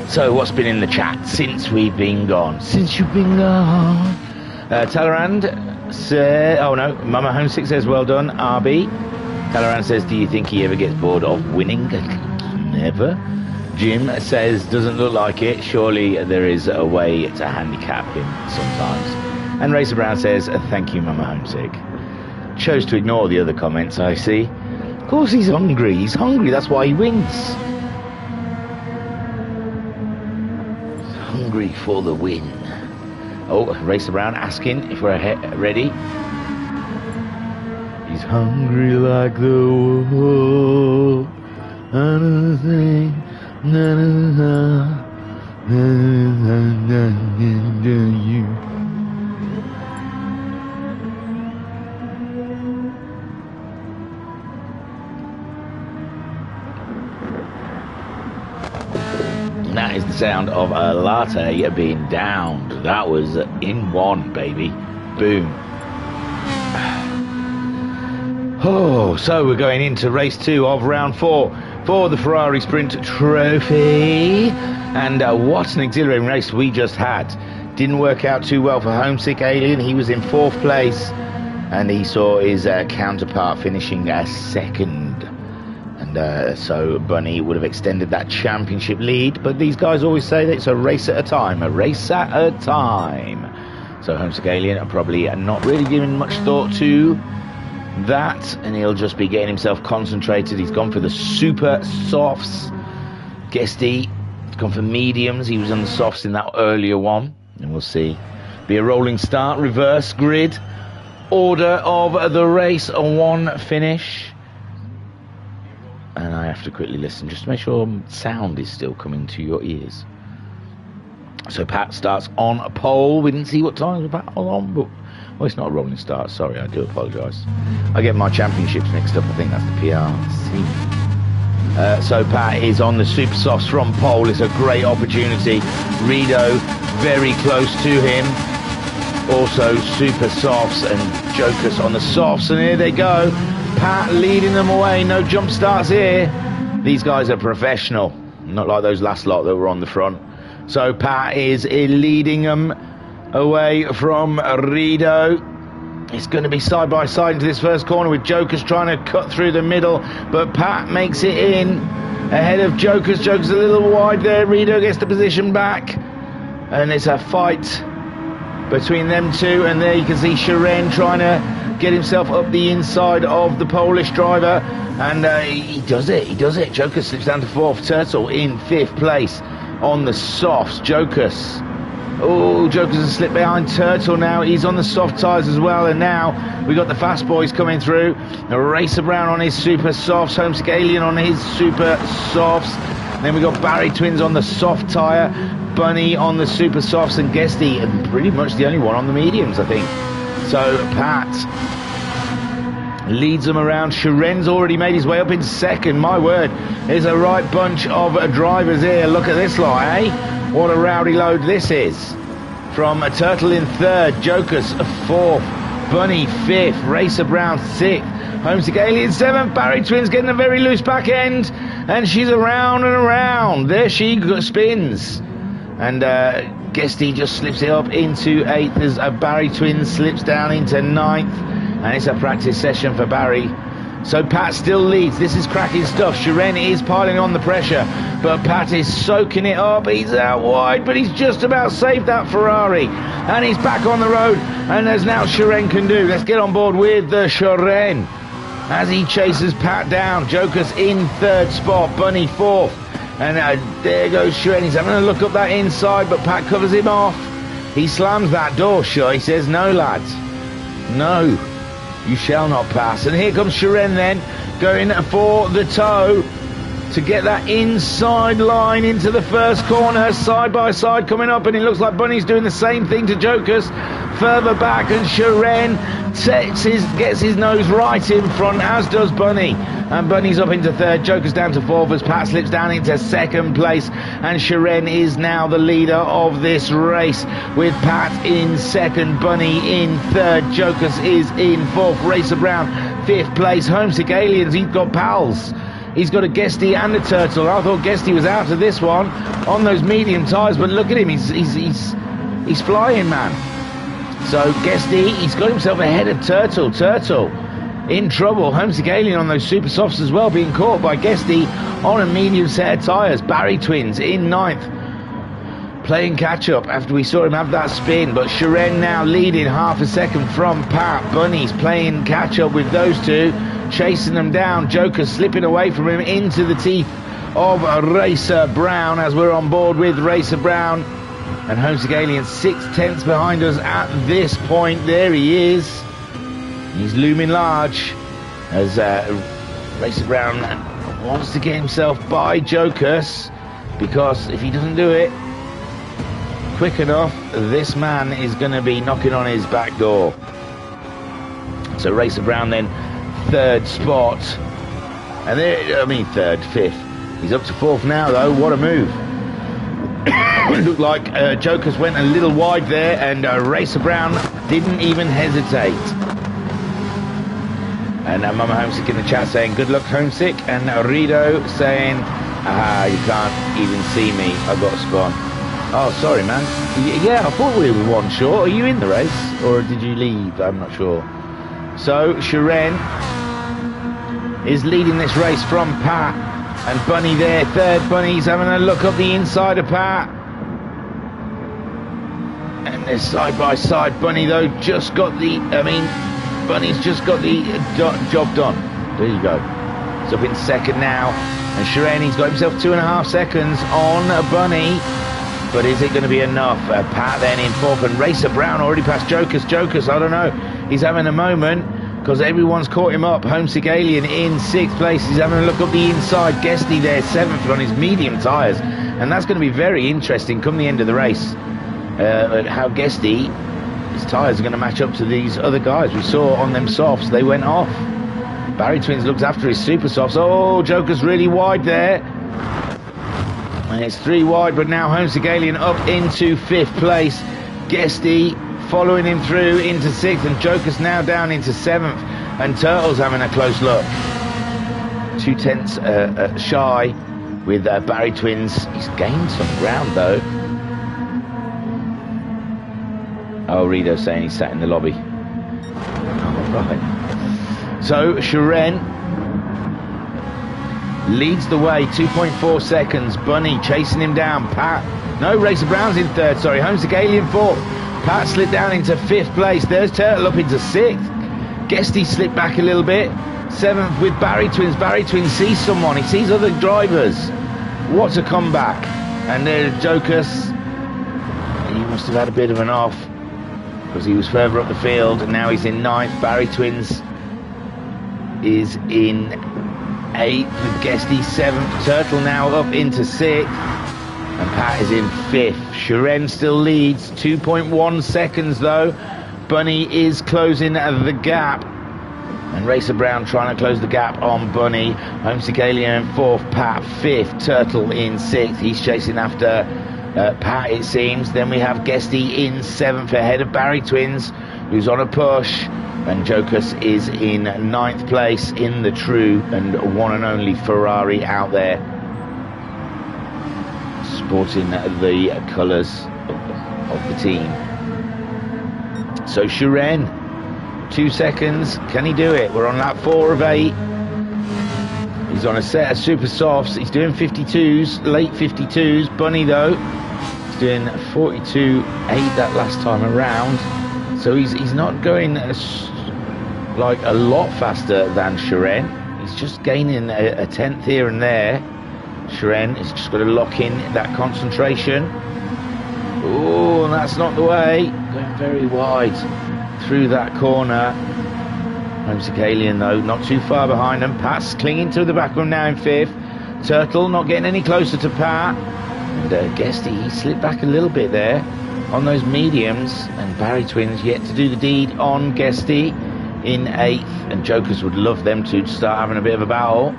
So what's been in the chat since we've been gone? Since you've been gone. Talleyrand says, oh no, Mama Homesick says well done, RB. Talleyrand says, do you think he ever gets bored of winning? Never. Jim says, doesn't look like it. Surely there is a way to handicap him sometimes. And Racer Brown says, thank you Mama Homesick. Chose to ignore the other comments, I see. Of course he's hungry, that's why he wins. He's hungry for the win. Oh, Racer Brown asking if we're ready. He's hungry like the wolf. That is the sound of a latte being downed. That was in one, baby. Boom. Oh, so we're going into race 2 of round 4 for the Ferrari Sprint Trophy. And what an exhilarating race we just had. Didn't work out too well for Homesick Alien. He was in 4th place and he saw his counterpart finishing second. And so Bunny would have extended that championship lead, but these guys always say that it's a race at a time, a race at a time. So Homesick Alien are probably not really giving much thought to that, and he'll just be getting himself concentrated. He's gone for the super softs. Guesty gone for mediums. He was on the softs in that earlier one, and we'll see. Be a rolling start, reverse grid, order of the race, a 1 finish. And I have to quickly listen just to make sure sound is still coming to your ears. So Pat starts on a pole. We didn't see what time Pat was on, but well, it's not a rolling start. Sorry, I do apologise. I get my championships mixed up. I think that's the PRC. So Pat is on the super softs from pole. It's a great opportunity. Rido very close to him. Also super softs and Jokers on the softs, and here they go. Pat leading them away, no jump starts here. These guys are professional, not like those last lot that were on the front. So Pat is leading them away from Rido. It's going to be side by side into this first corner with Jokers trying to cut through the middle, but Pat makes it in ahead of Jokers. Jokers a little wide there. Rido gets the position back, and it's a fight between them two, and there you can see Sharon trying to get himself up the inside of the Polish driver, and he does it. Joker slips down to 4th. Turtle in 5th place on the softs. Jokers. Oh, Jokers has slipped behind Turtle now. He's on the soft tyres as well, and now we got the fast boys coming through. Racer Brown on his super softs, Homesick Alien on his super softs. And then we got Barry Twins on the soft tyre, Bunny on the super softs, and Guesty, and pretty much the only one on the mediums, I think. So Pat leads them around. Sharen's already made his way up in 2nd. My word, there's a right bunch of drivers here. Look at this lot, eh? What a rowdy load this is. from a Turtle in third, Jocus fourth, Bunny fifth, Racer Brown sixth, Homesick Alien seventh, Barry Twins getting a very loose back end, and she's around and around. There she spins, and Guesty just slips it up into eighth as Barry Twins slips down into ninth, and it's a practice session for Barry. So Pat still leads. This is cracking stuff. Shiren is piling on the pressure, but Pat is soaking it up. He's out wide, but he's just about saved that Ferrari, and he's back on the road, and there's now Shiren can do. Let's get on board with the Shiren as he chases Pat down. Joker's in third spot, Bunny fourth, and there goes Shiren. He's having a look up that inside, but Pat covers him off. He slams that door shut. He says, no lads, no, you shall not pass. And here comes Shiren then, going for the toe to get that inside line into the first corner. Side by side coming up, and it looks like Bunny's doing the same thing to Joker's further back, and Shiren gets his nose right in front, as does Bunny. And Bunny's up into third, Joker's down to fourth as Pat slips down into second place, and Shiren is now the leader of this race with Pat in second, Bunny in third, Joker's is in fourth, Racer Brown fifth place, Homesick Aliens, he's got pals. He's got a Guesty and a Turtle. I thought Guesty was out of this one on those medium tyres, but look at him, he's flying, man. So Guesty, he's got himself ahead of Turtle. Turtle in trouble. Homesick Alien on those super softs as well, being caught by Guesty on a medium set of tyres. Barry Twins in ninth, playing catch up after we saw him have that spin, but Shiren now leading half a second from Pat. Bunny's playing catch up with those two, chasing them down. Joker slipping away from him into the teeth of Racer Brown as we're on board with Racer Brown. And Homesick Alien 6/10 behind us at this point. There he is. He's looming large as Racer Brown wants to get himself by Jokers, because if he doesn't do it quick enough, this man is going to be knocking on his back door. So Racer Brown then third spot, and there, I mean fifth. He's up to fourth now though. What a move. It looked like Jokers went a little wide there, and Racer Brown didn't even hesitate. And Mama Homesick in the chat saying good luck Homesick, and Rido saying you can't even see me, I got spun. Oh sorry man. Yeah, I thought we were one short. Are you in the race or did you leave? I'm not sure. So Shiren is leading this race from Pat, and Bunny there third. Bunny's having a look up the inside of Pat, and they're side by side. Bunny though just got the Bunny's just got the job done. There you go. It's up in second now, and Shiren, he's got himself 2.5 seconds on Bunny, but is it going to be enough? Pat then in fourth, and Racer Brown already past Jokers. I don't know, he's having a moment because everyone's caught him up. Homesick Alien in sixth place, he's having a look up the inside. Guesty there seventh on his medium tyres, and that's going to be very interesting come the end of the race, how Guesty, his tyres are going to match up to these other guys. We saw on them softs, they went off. Barry Twins looks after his super softs. Oh, Joker's really wide there, and it's 3 wide, but now Homesick Alien up into fifth place. Guesty following him through into sixth, and Joker's now down into seventh, and Turtle's having a close look. 2/10 shy with Barry Twins. He's gained some ground though. Oh, Rido's saying he's sat in the lobby. Oh, right. So Shiren leads the way, 2.4 seconds. Bunny chasing him down. Pat, no, Racer Brown's in third, sorry. Homesick Alien fourth. Pat slipped down into fifth place. There's Turtle up into sixth. Guesty slipped back a little bit. Seventh with Barry Twins. Barry Twins sees someone. He sees other drivers. What a comeback. And there's Jokers. He must have had a bit of an off because he was further up the field, and now he's in ninth. Barry Twins is in eighth with Guesty seventh. Turtle now up into sixth, and Pat is in fifth. Shiren still leads, 2.1 seconds though. Bunny is closing the gap, and Racer Brown trying to close the gap on Bunny. Homesick Alien in fourth, Pat fifth, Turtle in sixth. He's chasing after Pat, it seems. Then we have Guesty in 7th ahead of Barry Twins, who's on a push, and Jocus is in 9th place in the true and one and only Ferrari out there, sporting the colours of the team. So Shiren, 2 seconds, can he do it? We're on lap 4 of 8. He's on a set of super softs. He's doing 52s, late 52s. Bunny though, he's doing 42.8 that last time around. So he's not going like a lot faster than Shiren. He's just gaining a tenth here and there. Shiren has just got to lock in that concentration. Oh, and that's not the way. Going very wide through that corner. Homesick Alien though, not too far behind them. Pat's clinging to the back of him now in 5th. Turtle not getting any closer to Pat. And Guesty, he slipped back a little bit there on those mediums. And Barry Twins yet to do the deed on Guesty in 8th. And Jokers would love them to start having a bit of a battle.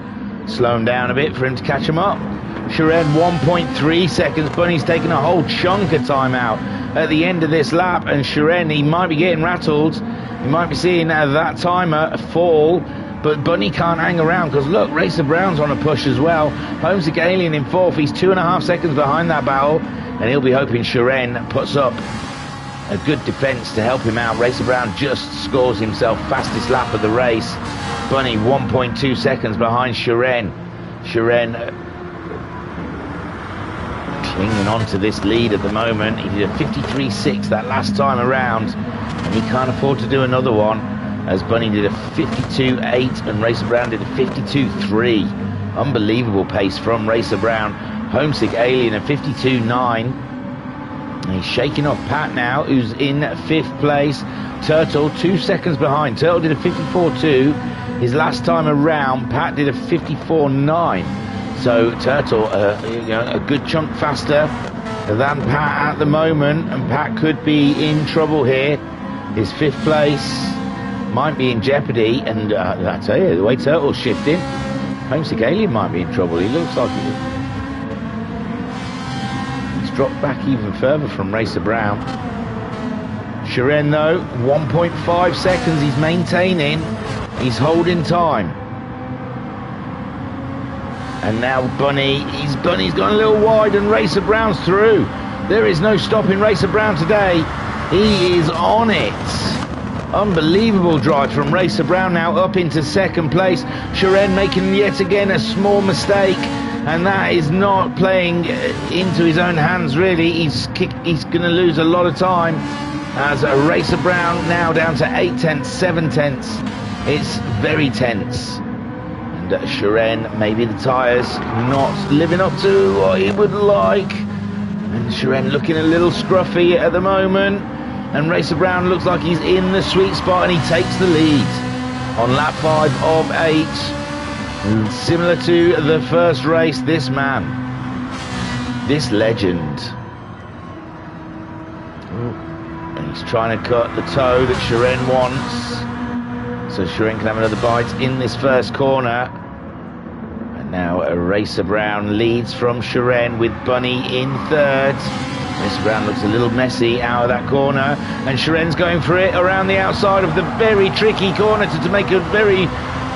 Slow him down a bit for him to catch him up. Shiren 1.3 seconds. Bunny's taking a whole chunk of time out at the end of this lap. And Shiren, he might be getting rattled. You might be seeing that timer fall, but Bunny can't hang around because look, Racer Brown's on a push as well. Homesick Alien in 4th. He's 2.5 seconds behind that battle, and he'll be hoping Shiren puts up a good defence to help him out. Racer Brown just scores himself fastest lap of the race. Bunny 1.2 seconds behind Shiren. Shiren clinging on to this lead at the moment. He did a 53.6 that last time around, and he can't afford to do another one, as Bunny did a 52.8 and Racer Brown did a 52.3. Unbelievable pace from Racer Brown. Homesick Alien a 52.9. And he's shaking off Pat now, who's in 5th place. Turtle 2 seconds behind. Turtle did a 54.2 his last time around. Pat did a 54.9. So Turtle, a good chunk faster than Pat at the moment, and Pat could be in trouble here. His 5th place might be in jeopardy, and I tell you, the way Turtle's shifting, Homesick Alien might be in trouble. He looks like he's dropped back even further from Racer Brown. Shiren though, 1.5 seconds. He's maintaining. He's holding time. And now Bunny's gone a little wide, and Racer Brown's through. There is no stopping Racer Brown today. He is on it. Unbelievable drive from Racer Brown now up into 2nd place. Shiren making yet again a small mistake, and that is not playing into his own hands really. He's going to lose a lot of time, as Racer Brown now down to 8 tenths, 7 tenths. It's very tense. Shiren, maybe the tyres not living up to what he would like, and Shiren looking a little scruffy at the moment, and Racer Brown looks like he's in the sweet spot, and he takes the lead on lap 5 of 8. And similar to the first race, this man, this legend, and he's trying to cut the toe that Shiren wants, so Shiren can have another bite in this first corner. Now Racer Brown leads from Shiren with Bunny in 3rd. Racer Brown looks a little messy out of that corner, and Shiren's going for it around the outside of the very tricky corner to make a very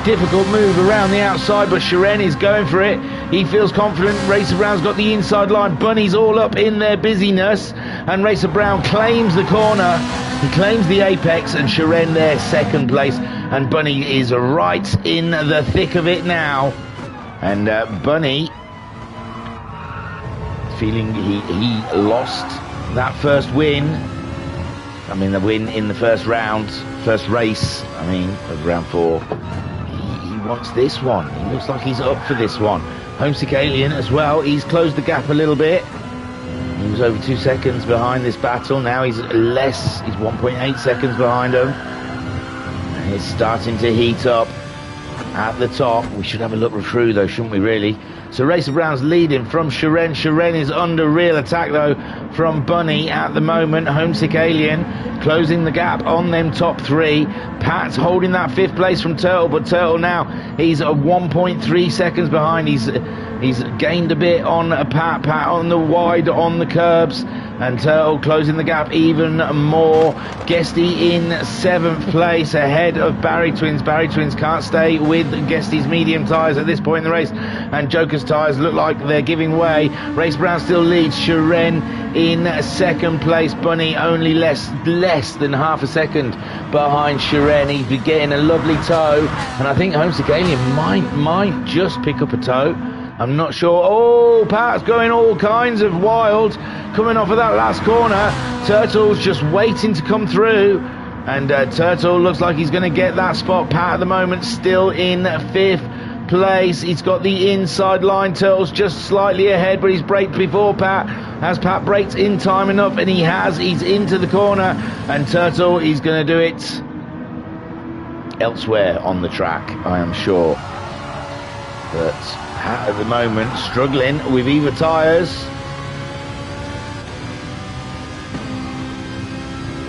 difficult move around the outside, but Shiren is going for it. He feels confident. Racer Brown's got the inside line. Bunny's all up in their busyness, and Racer Brown claims the corner. He claims the apex, and Shiren there 2nd place, and Bunny is right in the thick of it now. And Bunny, feeling he lost that first win. I mean, the win in the first round, first race, I mean, of round 4. He wants this one. He looks like he's up for this one. Homesick Alien as well. He's closed the gap a little bit. He was over 2 seconds behind this battle. Now he's less. He's 1.8 seconds behind him. And he's starting to heat up at the top. We should have a look through though, shouldn't we really? So Racer Brown's leading from Shiren. Shiren is under real attack though from Bunny at the moment. Homesick Alien closing the gap on them top 3. Pat's holding that 5th place from Turtle, but Turtle now, he's 1.3 seconds behind. He's He's gained a bit on Pat on the wide on the curbs, and Turtle closing the gap even more. Guesty in 7th place ahead of Barry Twins. Barry Twins can't stay with Guesty's medium tyres at this point in the race, and Joker's tyres look like they're giving way. Race Brown still leads. Shiren in 2nd place. Bunny only less than half a second behind Shiren. He's been getting a lovely tow, and I think Homesick Alien might just pick up a tow. I'm not sure. Oh, Pat's going all kinds of wild coming off of that last corner. Turtle's just waiting to come through, and Turtle looks like he's going to get that spot. Pat at the moment still in 5th place. He's got the inside line. Turtle's just slightly ahead, but he's braked before Pat. Has Pat braked in time enough? And he has. He's into the corner, and Turtle is going to do it elsewhere on the track, I am sure. But Pat at the moment struggling with either tyres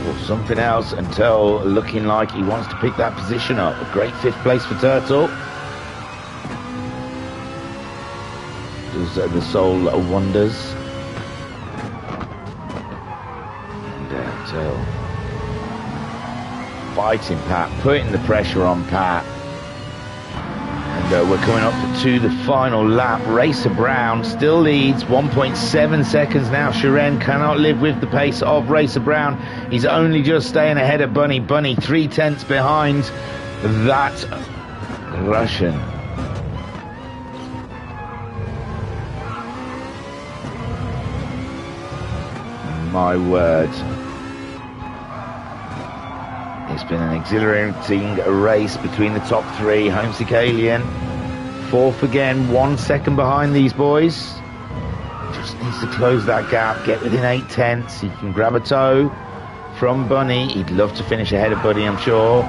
or something else, and Turtle looking like he wants to pick that position up. A great 5th place for Turtle. Does the soul wonders. And Turtle fighting Pat, putting the pressure on Pat. And we're coming up to the final lap. Racer Brown still leads, 1.7 seconds now. Shiren cannot live with the pace of Racer Brown. He's only just staying ahead of Bunny. Bunny 3/10 behind that Russian. My word. It's been an exhilarating race between the top 3. Homesick Alien, 4th again, 1 second behind these boys. Just needs to close that gap, get within 8/10. He can grab a tow from Bunny. He'd love to finish ahead of Bunny, I'm sure,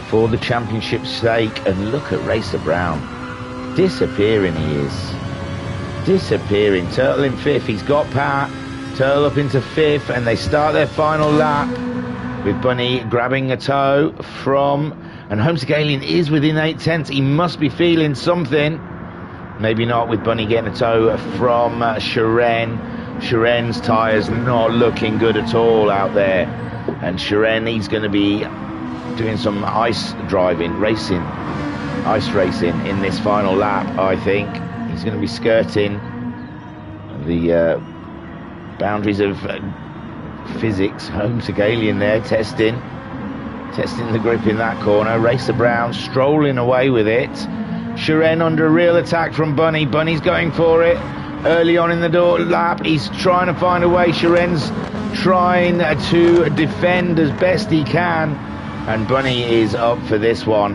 for the championship's sake. And look at Racer Brown. Disappearing he is. Disappearing. Turtle in 5th. He's got Pat. Turtle up into 5th, and they start their final lap with Bunny grabbing a tow from, and Homesick Alien is within 8/10. He must be feeling something. Maybe not, with Bunny getting a tow from Shiren. Shiren's tyres not looking good at all out there, and Shiren, he's going to be doing some ice racing in this final lap. I think he's going to be skirting the boundaries of physics. Homesick Alien there testing the grip in that corner. Racer Brown strolling away with it. Shiren under a real attack from Bunny. Bunny's going for it early on in the lap. He's trying to find a way. Shiren's trying to defend as best he can, and Bunny is up for this one.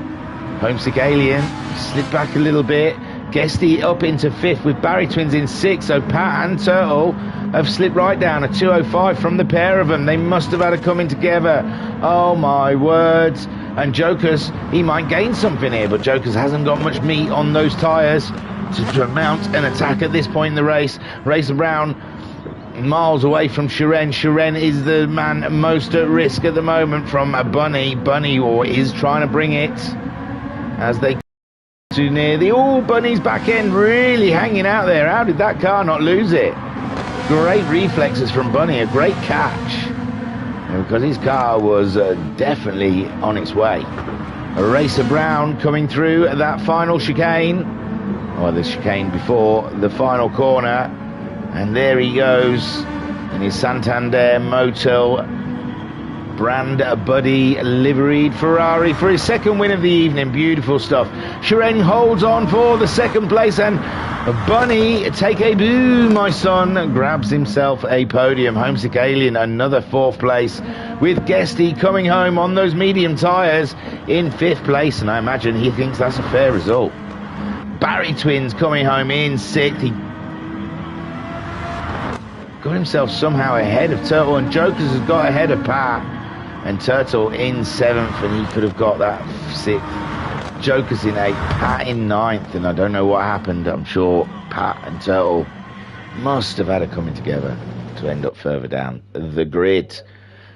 Homesick Alien slipped back a little bit. Guesty up into 5th with Barry Twins in 6th, so Pat and Turtle have slipped right down. A 2:05 from the pair of them. They must have had a coming together. Oh my words. And Jokers, he might gain something here, but Jokers hasn't got much meat on those tyres to mount an attack at this point in the race. Racer Brown miles away from Shiren. Shiren is the man most at risk at the moment from Bunny. Bunny is trying to bring it as they too near the Bunny's back end really hanging out there. How did that car not lose it? Great reflexes from Bunny, a great catch, because his car was definitely on its way. Racer Brown coming through that final chicane, or the chicane before the final corner, and there he goes in his Santander Motel brand buddy liveried Ferrari for his 2nd win of the evening. Beautiful stuff. Shiren holds on for the 2nd place, and Bunny, take a boo, my son, grabs himself a podium. Homesick Alien, another 4th place, with Guesty coming home on those medium tyres in 5th place, and I imagine he thinks that's a fair result. Barry Twins coming home in 6th. He got himself somehow ahead of Turtle, and Jokers has got ahead of Pat, and Turtle in 7th, and he could have got that 6th. Jokers in 8th, Pat in 9th, and I don't know what happened. I'm sure Pat and Turtle must have had a coming together to end up further down the grid.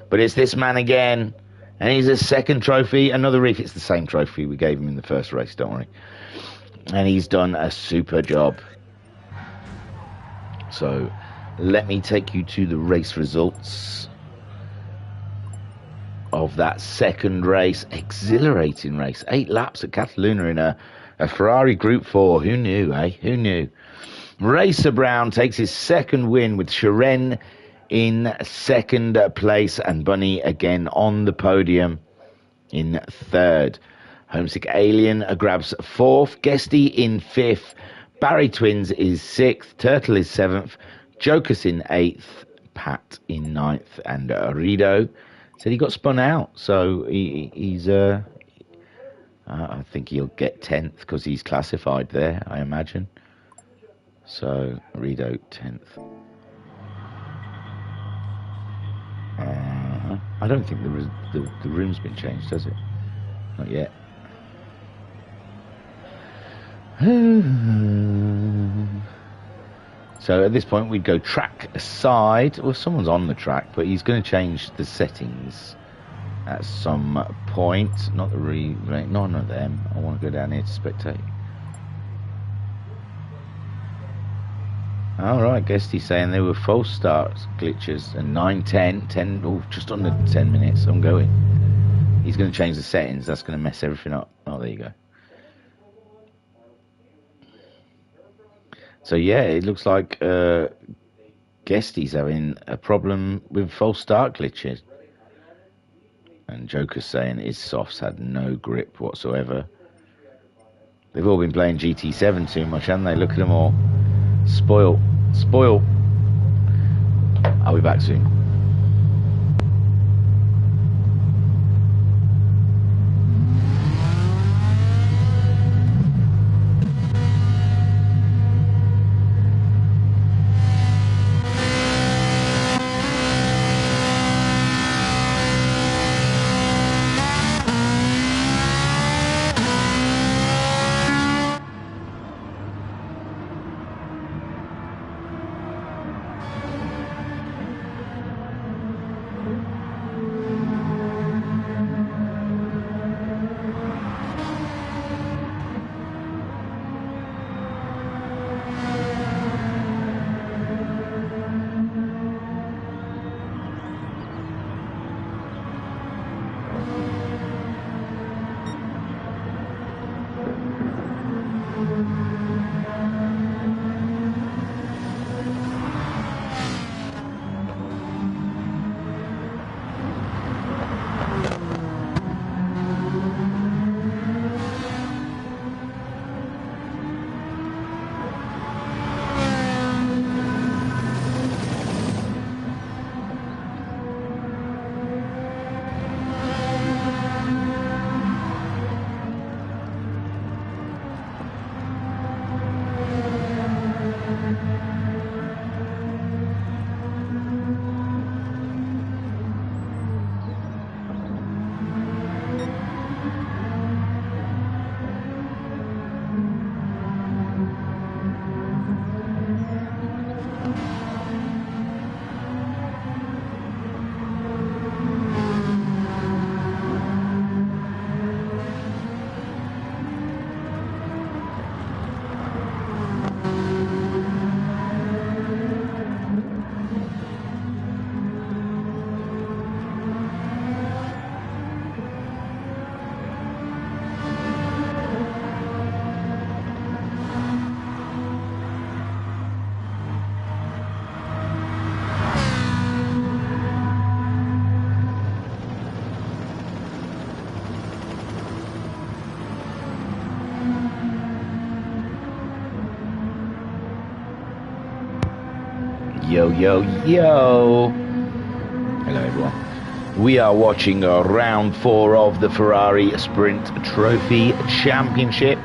But it's this man again, and he's a 2nd trophy, another reef. It's the same trophy we gave him in the first race, don't worry. And he's done a super job. So let me take you to the race results of that second race. Exhilarating race. 8 laps at Catalunya in a Ferrari Group 4. Who knew, eh? Who knew? Racer Brown takes his second win with Sharon in second place and Bunny again on the podium in third. Homesick Alien grabs fourth. Guesty in fifth. Barry Twins is sixth. Turtle is seventh. Jokus in eighth. Pat in ninth. And Rido said he got spun out. So he's I think he'll get 10th because he's classified there, I imagine. So Rido 10th. I don't think the room's been changed, has it? Not yet. So at this point we'd go track aside. Well, someone's on the track, but he's going to change the settings at some point. Not the none of them. I want to go down here to spectate. Alright, guess he's saying there were false start glitches and 9, 10, oh, just under 10 minutes. I'm going. He's going to change the settings. That's going to mess everything up. Oh, there you go. So yeah, it looks like Guesty's having a problem with false start glitches. And Joker's saying his softs had no grip whatsoever. They've all been playing GT7 too much, haven't they? Look at them all. Spoil. I'll be back soon. Yo. Hello, everyone. We are watching round 4 of the Ferrari Sprint Trophy Championship.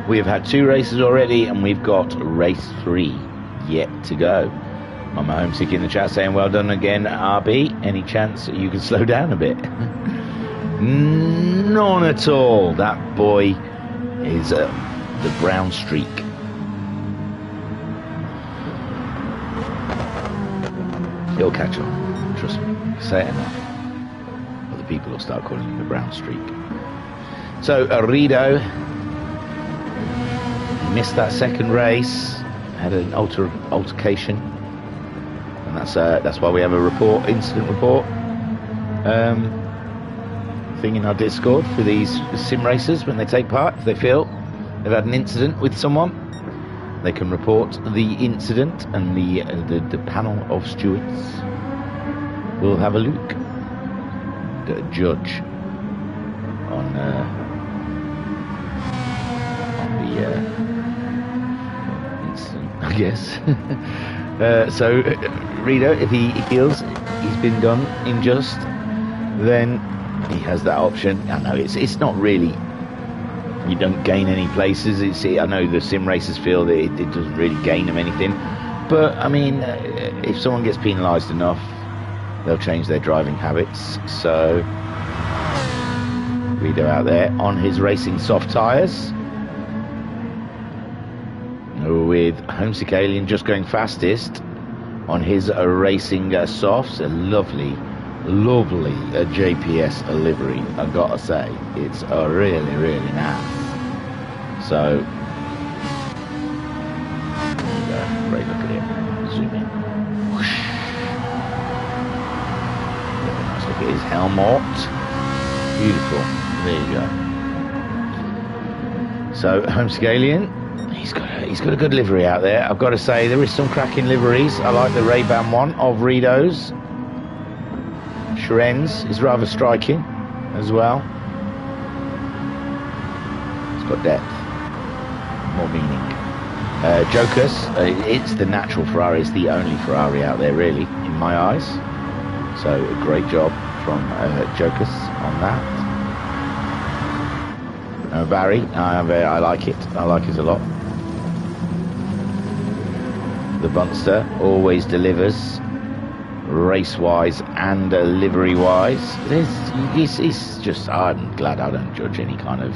We have had 2 races already, and we've got race 3 yet to go. Mama Homesick in the chat saying, well done again, RB. Any chance you could slow down a bit? None at all. That boy is the brown streak. He'll catch on, trust me. Say it enough, other people will start calling him the brown streak. So Rido missed that second race, had an altercation, and that's why we have a incident report thing in our Discord for these sim racers when they take part. If they feel they've had an incident with someone, they can report the incident, and the panel of stewards will have a look, judge on the incident, I guess. So Rito, if he feels he's been done unjust, then he has that option. I know it's not really, you don't gain any places. I know the sim racers feel that it doesn't really gain them anything, but I mean, if someone gets penalised enough, they'll change their driving habits. So Rito out there on his racing soft tyres, with Homesick Alien just going fastest on his racing softs. A lovely JPS livery, I've got to say. It's really nice. So great look at him. Zoom in. Whoosh. Nice look at his helmet. Beautiful. There you go. So Homesick Alien, he's got a good livery out there. I've got to say, there is some cracking liveries. I like the Ray-Ban one of Rito's. Sharen's is rather striking as well. It's got depth, more meaning. Joker's, it's the natural Ferrari. It's the only Ferrari out there, really, in my eyes. So a great job from Joker's on that. Barry, I like it. I like it a lot. The Bunster always delivers, race-wise and livery-wise. It's just, I'm glad I don't judge any kind of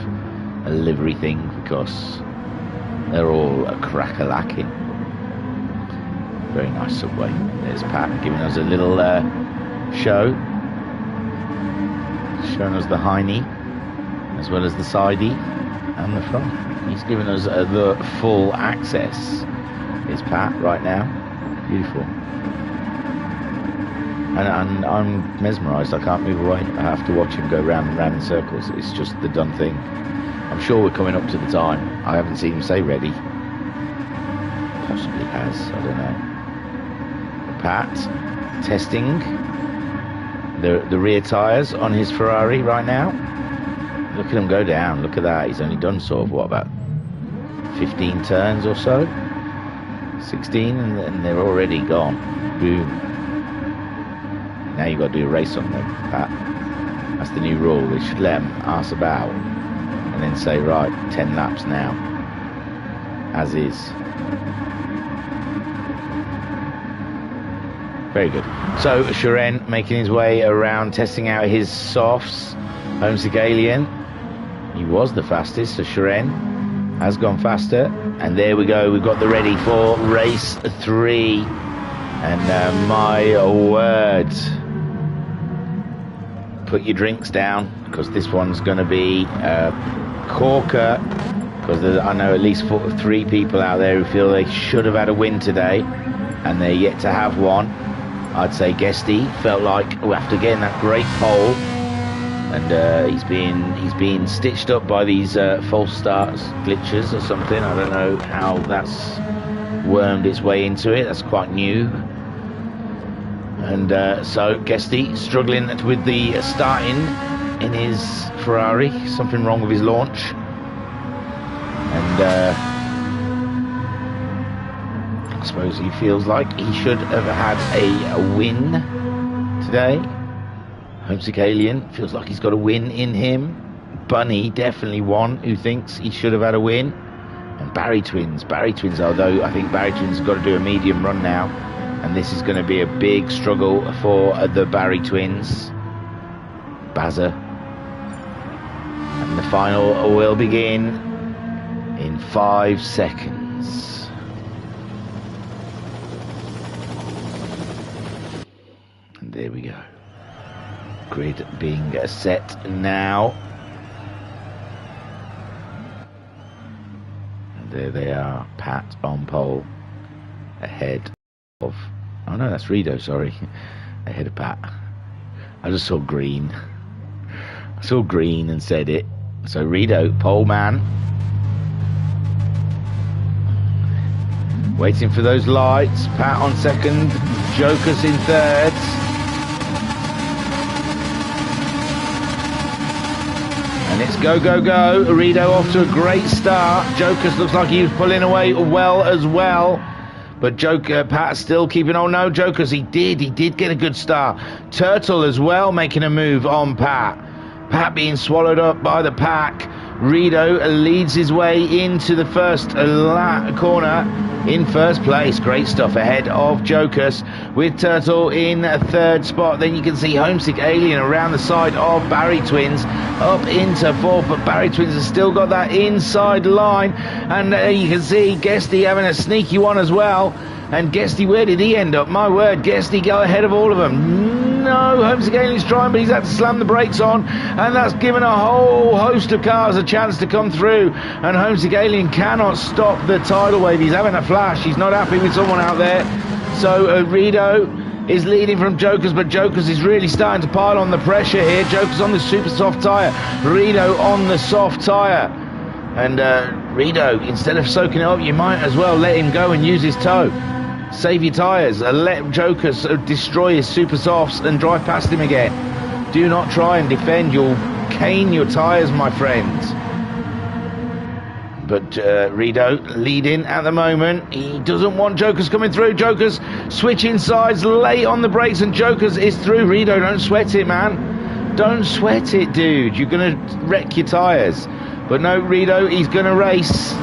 a livery thing, because they're all a crack-a-lacking. Very nice subway. There's Pat giving us a little show, showing us the hiney as well as the sidey and the front. He's giving us the full access. Is Pat right now. Beautiful. And I'm mesmerised. I can't move away. I have to watch him go round and round in circles. It's just the done thing. I'm sure we're coming up to the time. I haven't seen him say ready. Possibly has. I don't know. Pat testing the rear tyres on his Ferrari right now. Look at him go down. Look at that. He's only done sort of, what, about 15 turns or so? 16, and they're already gone. Boom. Now you've got to do a race on them, Pat. That's the new rule. They should let them arse about and then say, right, 10 laps now, as is. Very good. So Sharen making his way around, testing out his softs. Homesick Alien, he was the fastest, so Sharen has gone faster. And there we go, we've got the ready for race 3. And my word, put your drinks down, because this one's going to be a corker, because I know at least 3 people out there who feel they should have had a win today, and they're yet to have one. I'd say Guesty felt like, after getting that great pole, and he's being stitched up by these false starts glitches or something. I don't know how that's wormed its way into it. That's quite new. And so Guesty struggling with the starting in his Ferrari. Something wrong with his launch. And I suppose he feels like he should have had a win today. Homesick Alien feels like he's got a win in him. Bunny, definitely one who thinks he should have had a win. And Barry Twins, although I think Barry Twins has got to do a medium run now, and this is going to be a big struggle for the Barry Twins. Bazza. And the final will begin in 5 seconds. And there we go. Grid being set now. And There they are, Pat on pole, ahead of... Oh no, that's Rito, sorry. Ahead of Pat. I just saw green. I saw green and said it. So Rito, pole man. Waiting for those lights. Pat on second. Jokers in third. And it's go, go, go. Rito off to a great start. Jokers looks like he was pulling away well as well. But Pat still keeping on. No, Jokers, he did get a good start. Turtle as well making a move on Pat. Pat being swallowed up by the pack. Rito leads his way into the first corner in first place. Great stuff ahead of Jokers with Turtle in a third spot. Then you can see Homesick Alien around the side of Barry Twins up into fourth, but Barry Twins has still got that inside line, and you can see Guesty having a sneaky one as well. And Guesty, where did he end up? My word, Guesty go ahead of all of them. No, Homesick Alien's trying, but he's had to slam the brakes on, and that's given a whole host of cars a chance to come through, and Homesick Alien cannot stop the tidal wave. He's having a flash. He's not happy with someone out there. So Rito is leading from Jokers, but Jokers is really starting to pile on the pressure here. Jokers on the super soft tyre, Rito on the soft tyre. And Rito, instead of soaking it up, you might as well let him go and use his toe. Save your tyres. Let Jokers destroy his super softs and drive past him again. Do not try and defend. You'll cane your tyres, my friends. But Rito leading at the moment. He doesn't want Jokers coming through. Jokers switching sides late on the brakes, and Jokers is through. Rito, don't sweat it, man. Don't sweat it, dude. You're going to wreck your tyres. But no, Rito, he's going to race.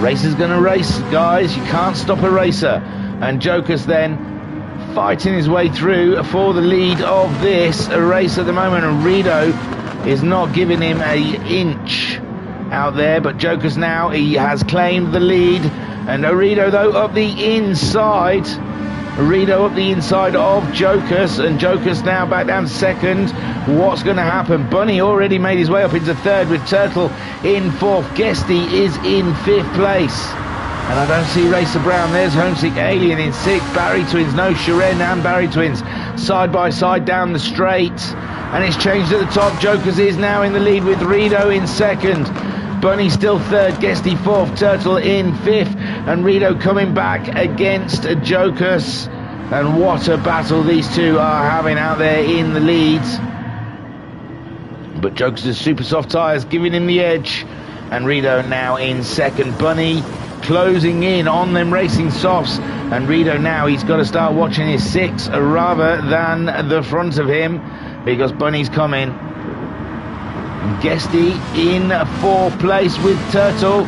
Racer's going to race, guys. You can't stop a racer. And Jokers then fighting his way through for the lead of this race at the moment. And Rito is not giving him an inch out there. But Jokers now, he has claimed the lead. And Rito, though, up the inside. Rito up the inside of Jokers, and Jokers now back down second. What's going to happen? Bunny already made his way up into third with Turtle in fourth. Guesty is in fifth place. And I don't see Racer Brown. There's Homesick Alien in sixth. Barry Twins, no, Sharon and Barry Twins side by side down the straight. And it's changed at the top. Jokers is now in the lead with Rito in second. Bunny still third, Guesty fourth, Turtle in fifth, and Rito coming back against Jokers. And what a battle these two are having out there in the lead. But Jokers' super soft tyres giving him the edge, and Rito now in second. Bunny closing in on them racing softs, and Rito now, he's got to start watching his six rather than the front of him, because Bunny's coming. Guesty in fourth place with Turtle,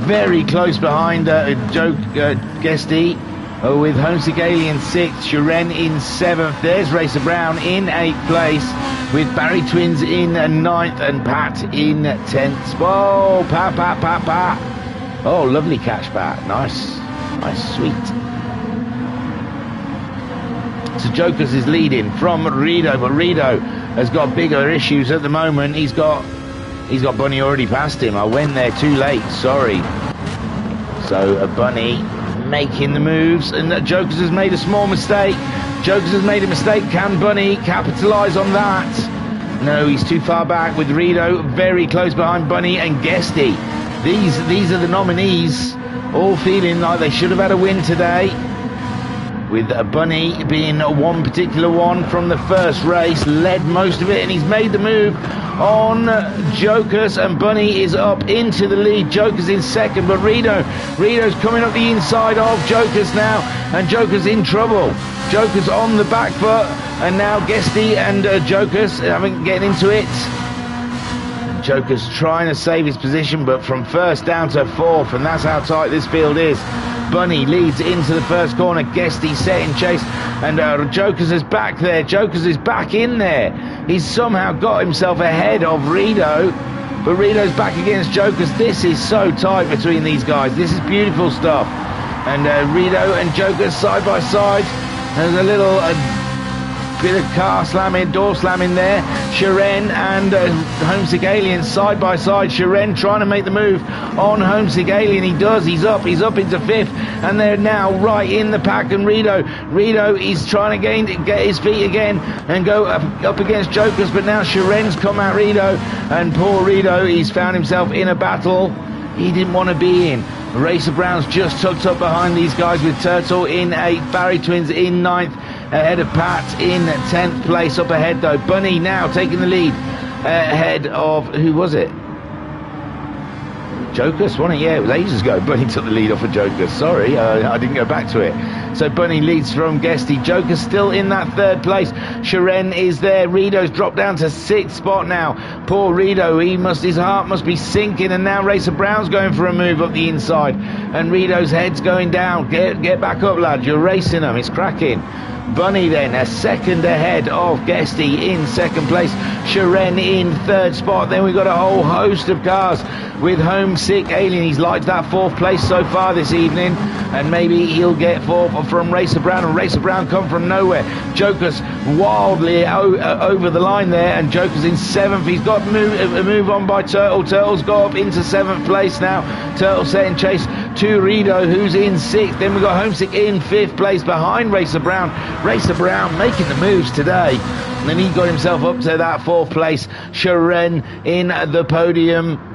very close behind Guesty, with Homesick Alien sixth, Sharon in seventh. There's Racer Brown in eighth place with Barry Twins in ninth and Pat in 10th. Oh, Pat. Oh, lovely catch, Pat. Nice, sweet. So Jokers is leading from Rito, but Rito has got bigger issues at the moment. He's got Bunny already past him. I went there too late, sorry. So Bunny making the moves, and Jokers has made a small mistake. Jokers has made a mistake. Can Bunny capitalise on that? No, he's too far back with Rito very close behind Bunny and Guesty. These are the nominees, all feeling like they should have had a win today, with Bunny being one particular one from the first race, led most of it, and he's made the move on Jokers, and Bunny is up into the lead. Jokers in second, but Rito's coming up the inside of Jokers now, and Jokers in trouble. Jokers on the back foot, and now Guesty and Jokers haven't getting into it. Jokers trying to save his position, but from first down to fourth, and that's how tight this field is. Bunny leads into the first corner. Guesty setting chase, and Jokers is back there. Jokers is back in there. He's somehow got himself ahead of Rito, but Rito's back against Jokers. This is so tight between these guys. This is beautiful stuff. And Rito and Jokers side by side. There's a little bit of car slamming, door slamming there. Shiren and Homesick Alien side by side. Shiren trying to make the move on Homesick Alien. He does. He's up into fifth, and they're now right in the pack. And Rito is trying to get his feet again and go up against Jokers, but now Shiren's come at Rito, and poor Rito, he's found himself in a battle he didn't want to be in. Racer Brown's just tucked up behind these guys with Turtle in 8th, Barry Twins in 9th, ahead of Pat in 10th place. Up ahead though, Bunny now taking the lead ahead of, who was it? Jokers, wasn't it? Yeah, it was ages ago. Bunny took the lead off of Jokers. Sorry, I didn't go back to it. So Bunny leads from Guesty. Joker's still in that 3rd place. Shiren is there. Rito's dropped down to 6th spot now. Poor Rito, his heart must be sinking. And now Racer Brown's going for a move up the inside. And Rito's head's going down. Get back up, lad. You're racing them. It's cracking. Bunny then a 2nd ahead of Guesty in 2nd place. Shiren in 3rd spot. Then we've got a whole host of cars with Homesick Alien. He's liked that 4th place so far this evening, and maybe he'll get 4th from Racer Brown, and Racer Brown come from nowhere. Joker's wildly over the line there, and Joker's in 7th. He's got a move on by Turtle. Turtle's got up into 7th place now. Turtle setting chase to Rito, who's in 6th. Then we've got Homesick in 5th place behind Racer Brown. Racer Brown making the moves today. And then he got himself up to that 4th place. Shiren in the podium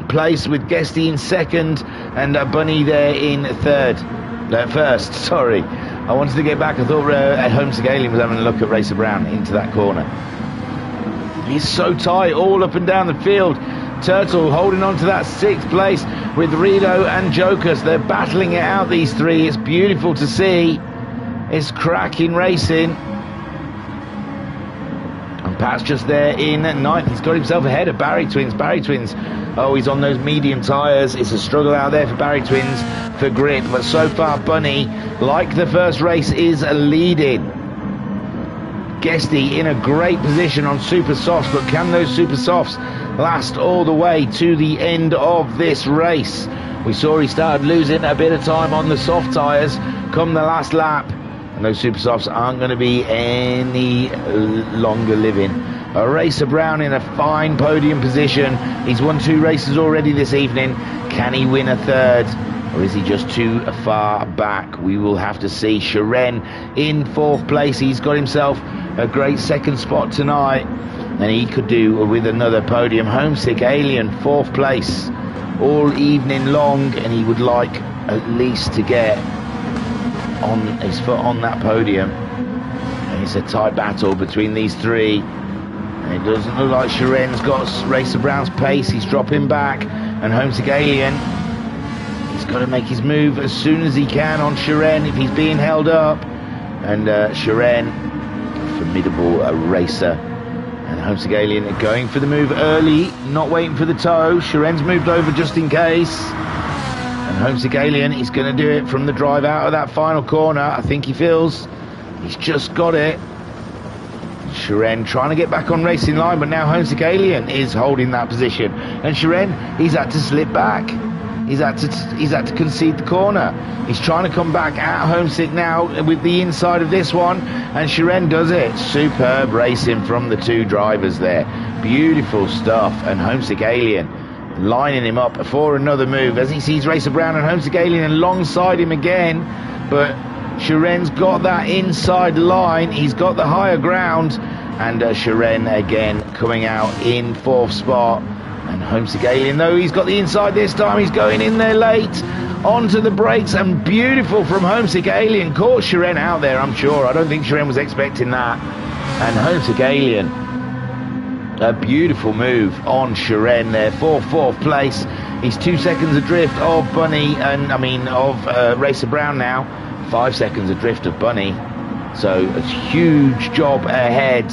place with Guesty in 2nd, and Bunny there in 1st. Sorry, I wanted to get back. I thought Homesick Alien was having a look at Racer Brown into that corner. He's so tight all up and down the field. Turtle holding on to that 6th place with Rito and Jokers. They're battling it out, these three. It's beautiful to see. It's cracking racing. And Pat's just there in 9th. He's got himself ahead of Barry Twins. Barry Twins, oh, he's on those medium tyres. It's a struggle out there for Barry Twins for grip. But so far, Bunny, like the first race, is leading. Guesty in a great position on super softs, but can those super softs last all the way to the end of this race? We saw he started losing a bit of time on the soft tyres come the last lap, and those super softs aren't going to be any longer living. Racer Brown in a fine podium position. He's won 2 races already this evening. Can he win a 3rd, or is he just too far back? We will have to see. Shiren in 4th place. He's got himself a great 2nd spot tonight, and he could do with another podium. Homesick Alien 4th place all evening long, and he would like at least to get on his foot on that podium. And it's a tight battle between these three, and it doesn't look like Shiren's got Racer Brown's pace. He's dropping back, and Homesick Alien, he's got to make his move as soon as he can on Shiren if he's being held up. And Shiren, formidable racer, and Homesick Alien going for the move early, not waiting for the toe. Shiren's moved over just in case, and Homesick Alien is going to do it from the drive out of that final corner. I think he feels he's just got it. Shiren trying to get back on racing line, but now Homesick Alien is holding that position, and Shiren, he's had to slip back. He's had to concede the corner. He's trying to come back at Homesick now with the inside of this one, and Shiren does it. Superb racing from the 2 drivers there. Beautiful stuff, and Homesick Alien lining him up for another move as he sees Racer Brown and Homesick Alien alongside him again, but Shiren's got that inside line. He's got the higher ground, and Shiren again coming out in 4th spot. And Homesick Alien, though, he's got the inside this time. He's going in there late onto the brakes, and beautiful from Homesick Alien. Caught Shiren out there, I'm sure. I don't think Shiren was expecting that. And Homesick Alien, a beautiful move on Shiren there for 4th place. He's 2 seconds adrift of Bunny, and of Racer Brown now. 5 seconds adrift of Bunny. So a huge job ahead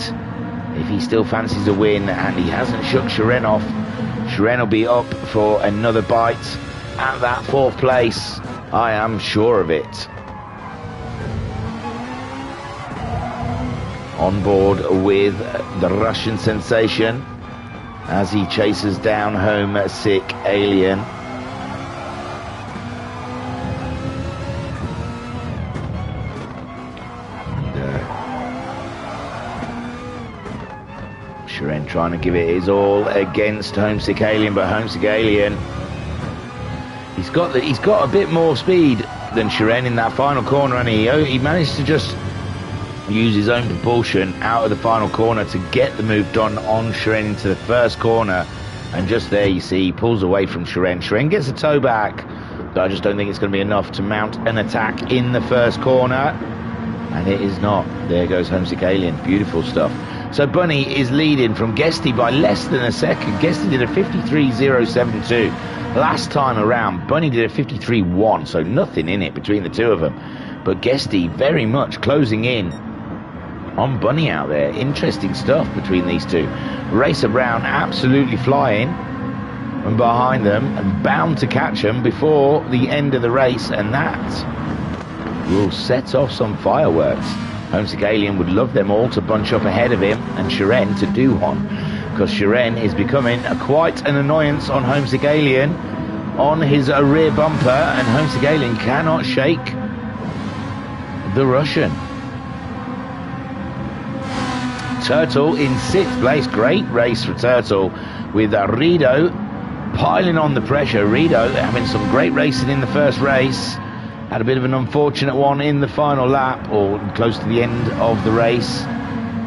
if he still fancies a win, and he hasn't shook Shiren off. Shiren will be up for another bite at that 4th place. I am sure of it. On board with the Russian sensation as he chases down Homesick Alien. Shiren trying to give it his all against Homesick Alien, but Homesick Alien, he's got a bit more speed than Shiren in that final corner, and he managed to just use his own propulsion out of the final corner to get the move done on Shiren into the first corner. And just there you see he pulls away from Shiren. Shiren gets a toe back, but I just don't think it's going to be enough to mount an attack in the first corner, and it is not. There goes Homesick Alien. Beautiful stuff. So Bunny is leading from Guesty by less than a second. Guesty did a 53.072 last time around. Bunny did a 53.1, so nothing in it between the two of them, but Guesty very much closing in on Bunny out there. Interesting stuff between these two. Racer Brown absolutely flying and behind them and bound to catch them before the end of the race, and that will set off some fireworks. Homesick Alien would love them all to bunch up ahead of him and Shiren to do one, because Shiren is becoming quite an annoyance on Homesick Alien on his rear bumper, and Homesick Alien cannot shake the Russian. Turtle in 6th place. Great race for Turtle, with Rido piling on the pressure. Rido having some great racing in the first race, had a bit of an unfortunate one in the final lap, or close to the end of the race,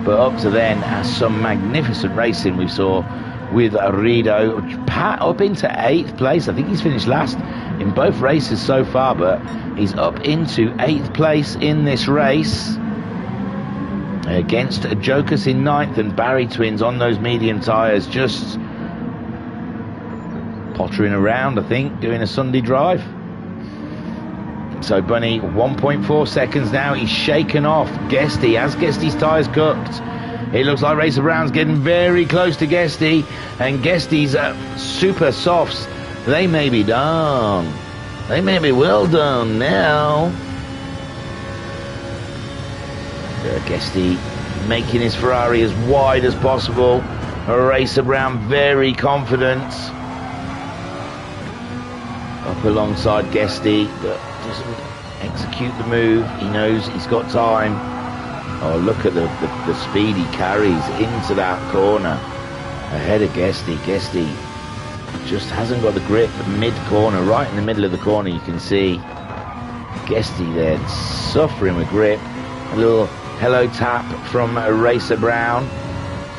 but up to then some magnificent racing we saw with Rido. Pat up into 8th place. I think he's finished last in both races so far, but he's up into 8th place in this race against Jokus in 9th, and Barry Twins on those medium tyres, just pottering around, I think, doing a Sunday drive. So Bunny 1.4 seconds now. He's shaken off Guesty. Has Guesty's tyres cooked? It looks like Racer Brown's getting very close to Guesty, and Guesty's super softs, they may be done. They may be well done now. Guesty making his Ferrari as wide as possible. Racer Brown very confident up alongside Guesty, but doesn't execute the move. He knows he's got time. Oh, look at the speed he carries into that corner ahead of Guesty. Guesty just hasn't got the grip mid-corner. Right in the middle of the corner you can see Guesty there suffering with grip. A little hello tap from Racer Brown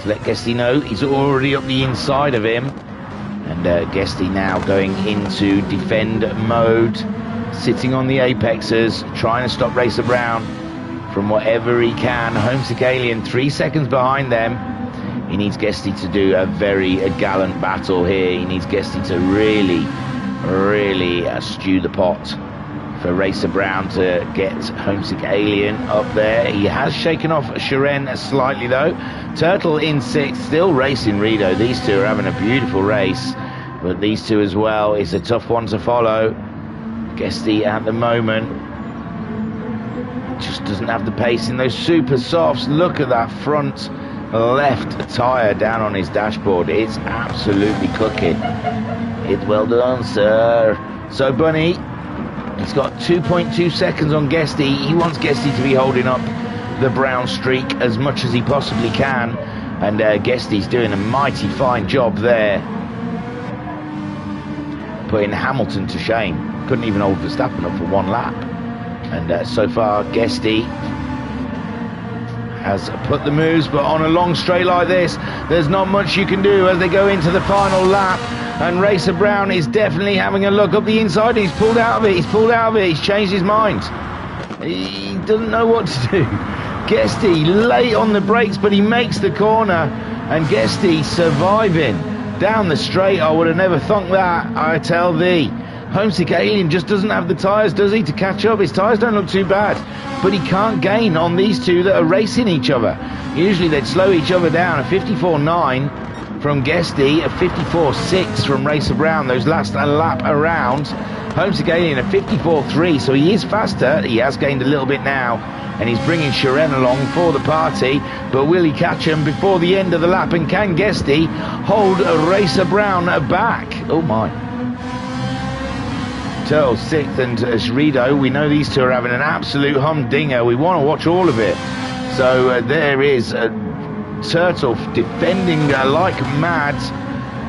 to let Guesty know he's already up the inside of him. And Guesty now going into defend mode, sitting on the apexes, trying to stop Racer Brown from whatever he can. Homesick Alien 3 seconds behind them. He needs Guesty to do a very gallant battle here. He needs Guesty to really stew the pot for Racer Brown to get Homesick Alien up there. He has shaken off Shiren slightly though. Turtle in 6th, still racing Rido. These two are having a beautiful race, but these two as well is a tough one to follow. Guesty at the moment just doesn't have the pace in those super softs. Look at that front left tyre down on his dashboard. It's absolutely cooking. It's well done, sir. So Bunny, he's got 2.2 seconds on Guesty. He wants Guesty to be holding up the brown streak as much as he possibly can, and Guesty's doing a mighty fine job there, putting Hamilton to shame. Couldn't even hold Verstappen up for one lap. And so far Guesty has put the moves, but on a long straight like this there's not much you can do as they go into the final lap. And Racer Brown is definitely having a look up the inside. He's pulled out of it. He's changed his mind. He doesn't know what to do. Guesty late on the brakes, but he makes the corner, and Guesty surviving down the straight. I would have never thunk that, I tell thee. Homesick Alien just doesn't have the tyres, does he, to catch up? His tyres don't look too bad, but he can't gain on these two that are racing each other. Usually they'd slow each other down. A 54.9 from Guesty, a 54.6 from Racer Brown those last lap around. Homesick Alien a 54.3, so he is faster. He has gained a little bit now, and he's bringing Shiren along for the party, but will he catch him before the end of the lap? And can Guesty hold Racer Brown back? Oh my. Turtle 6th and Rido, we know these two are having an absolute humdinger. We want to watch all of it. So there is Turtle defending like mad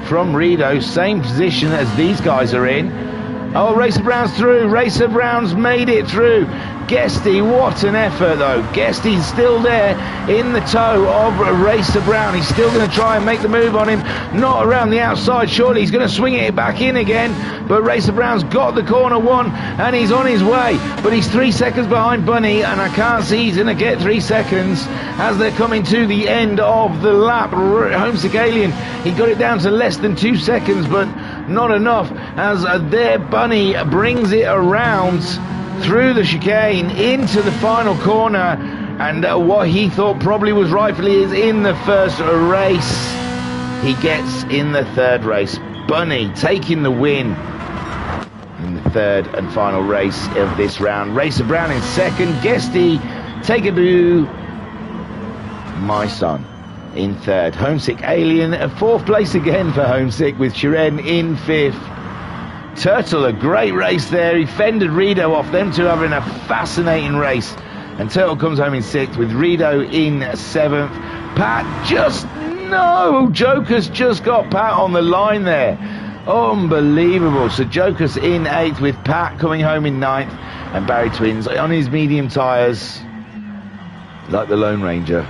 from Rito. Same position as these guys are in. Oh, Racer Brown's through. Racer Brown's made it through. Guesty, what an effort though. Guesty's still there in the toe of Racer Brown. He's still going to try and make the move on him. Not around the outside, surely he's going to swing it back in again. But Racer Brown's got the corner one and he's on his way. But he's 3 seconds behind Bunny, and I can't see he's going to get 3 seconds as they're coming to the end of the lap. Homesick Alien, he got it down to less than 2 seconds, but not enough as their Bunny brings it around through the chicane into the final corner, and what he thought probably was rightfully is in the first race, he gets in the third race. Bunny taking the win in the third and final race of this round. Racer Brown in second. Guesty, take it to my son in third. Homesick Alien, fourth place again for Homesick, with Shiren in fifth. Turtle, a great race there. He fended Rito off. Them two having a fascinating race. And Turtle comes home in sixth with Rito in seventh. Pat just, no, Joker's just got Pat on the line there. Unbelievable. So Joker's in eighth with Pat coming home in ninth. And Barry Twins on his medium tyres, like the Lone Ranger.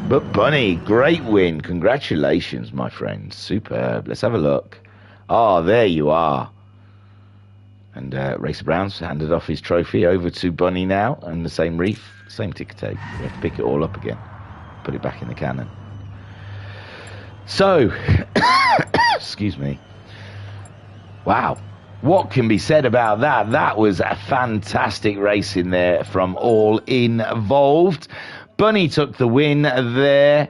But Bunny, great win. Congratulations, my friend. Superb. Let's have a look. Ah, there you are. And Racer Brown's handed off his trophy over to Bunny now, and the same reef, same ticker tape. We have to pick it all up again, put it back in the cannon. So, excuse me. Wow, what can be said about that? That was a fantastic race in there from all involved. Bunny took the win there.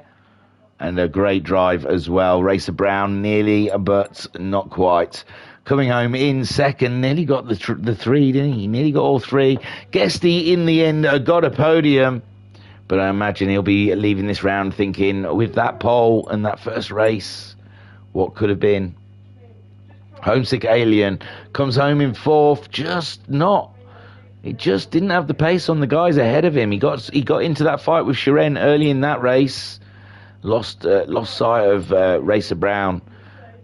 And a great drive as well. Racer Brown nearly, but not quite. Coming home in second, nearly got the three, didn't he? Nearly got all three. Guesty in the end got a podium. But I imagine he'll be leaving this round thinking, with that pole and that first race, what could have been? Homesick Alien comes home in fourth, just not. He just didn't have the pace on the guys ahead of him. He got into that fight with Shiren early in that race. Lost sight of Racer Brown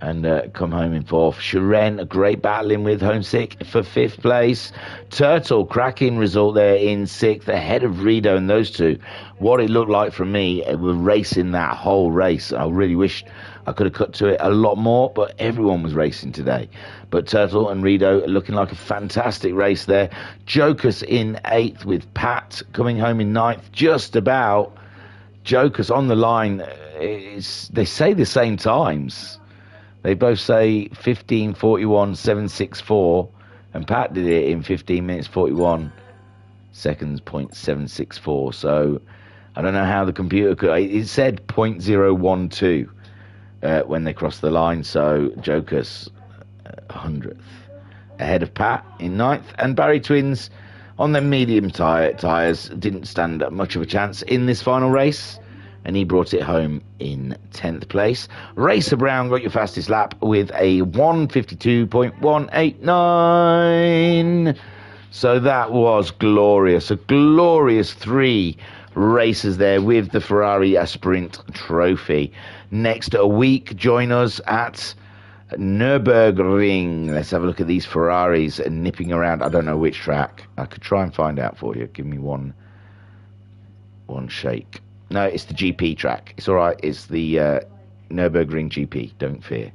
and come home in fourth. Shiren, a great battling with Homesick for fifth place. Turtle, cracking result there in sixth, ahead of Rito and those two. What it looked like for me, were racing that whole race. I really wish I could have cut to it a lot more, but everyone was racing today. But Turtle and Rito looking like a fantastic race there. Joker's in eighth with Pat coming home in ninth, just about. Joker's on the line. They say the same times. They both say 15:41, 7:64, and Pat did it in 15 minutes 41 seconds, 0.764. So I don't know how the computer could. It said 0.012 when they crossed the line. So Joker's 100th ahead of Pat in ninth, and Barry Twins on their medium tyres didn't stand much of a chance in this final race, and he brought it home in 10th place. Racer Brown got your fastest lap with a 1:52.189. So that was glorious. A glorious 3 races there with the Ferrari Sprint Trophy. Next week, join us at Nürburgring. Let's have a look at these Ferraris nipping around. I don't know which track. I could try and find out for you. Give me one shake. No, it's the GP track. It's all right. It's the Nürburgring GP. Don't fear.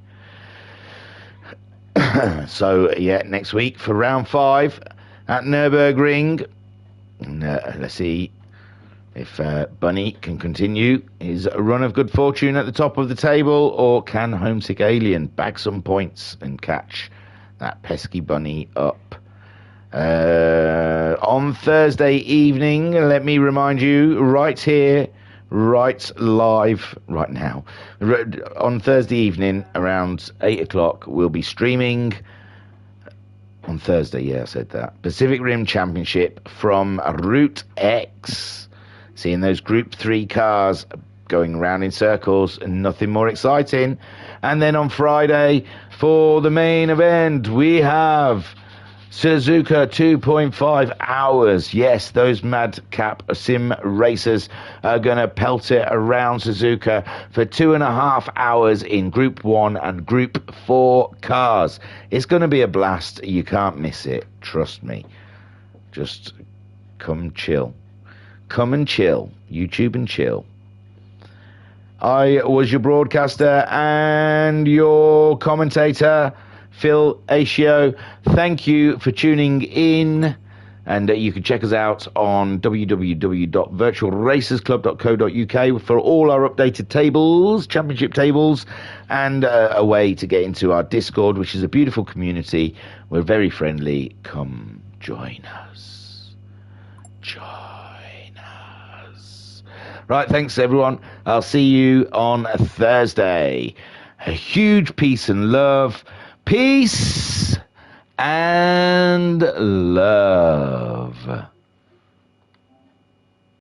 So yeah, next week for round 5 at Nürburgring. And, let's see if Bunny can continue his run of good fortune at the top of the table, or can Homesick Alien bag some points and catch that pesky Bunny up. On Thursday evening, let me remind you, right here, right live, right now, on Thursday evening around 8 o'clock, we'll be streaming on Thursday, yeah, I said that, Pacific Rim Championship from Route X. Seeing those Group 3 cars going round in circles, and nothing more exciting. And then on Friday, for the main event, we have Suzuka 2.5 hours. Yes, those madcap sim racers are going to pelt it around Suzuka for 2.5 hours in Group 1 and Group 4 cars. It's going to be a blast. You can't miss it. Trust me. Just come chill. Come and chill. YouTube and chill. I was your broadcaster and your commentator, Phil Asio. Thank you for tuning in, and you can check us out on www.virtualracersclub.co.uk for all our updated tables, championship tables, and a way to get into our Discord, which is a beautiful community. We're very friendly. Come join us. Join us. Right, thanks everyone. I'll see you on Thursday. A huge peace and love. Peace and love.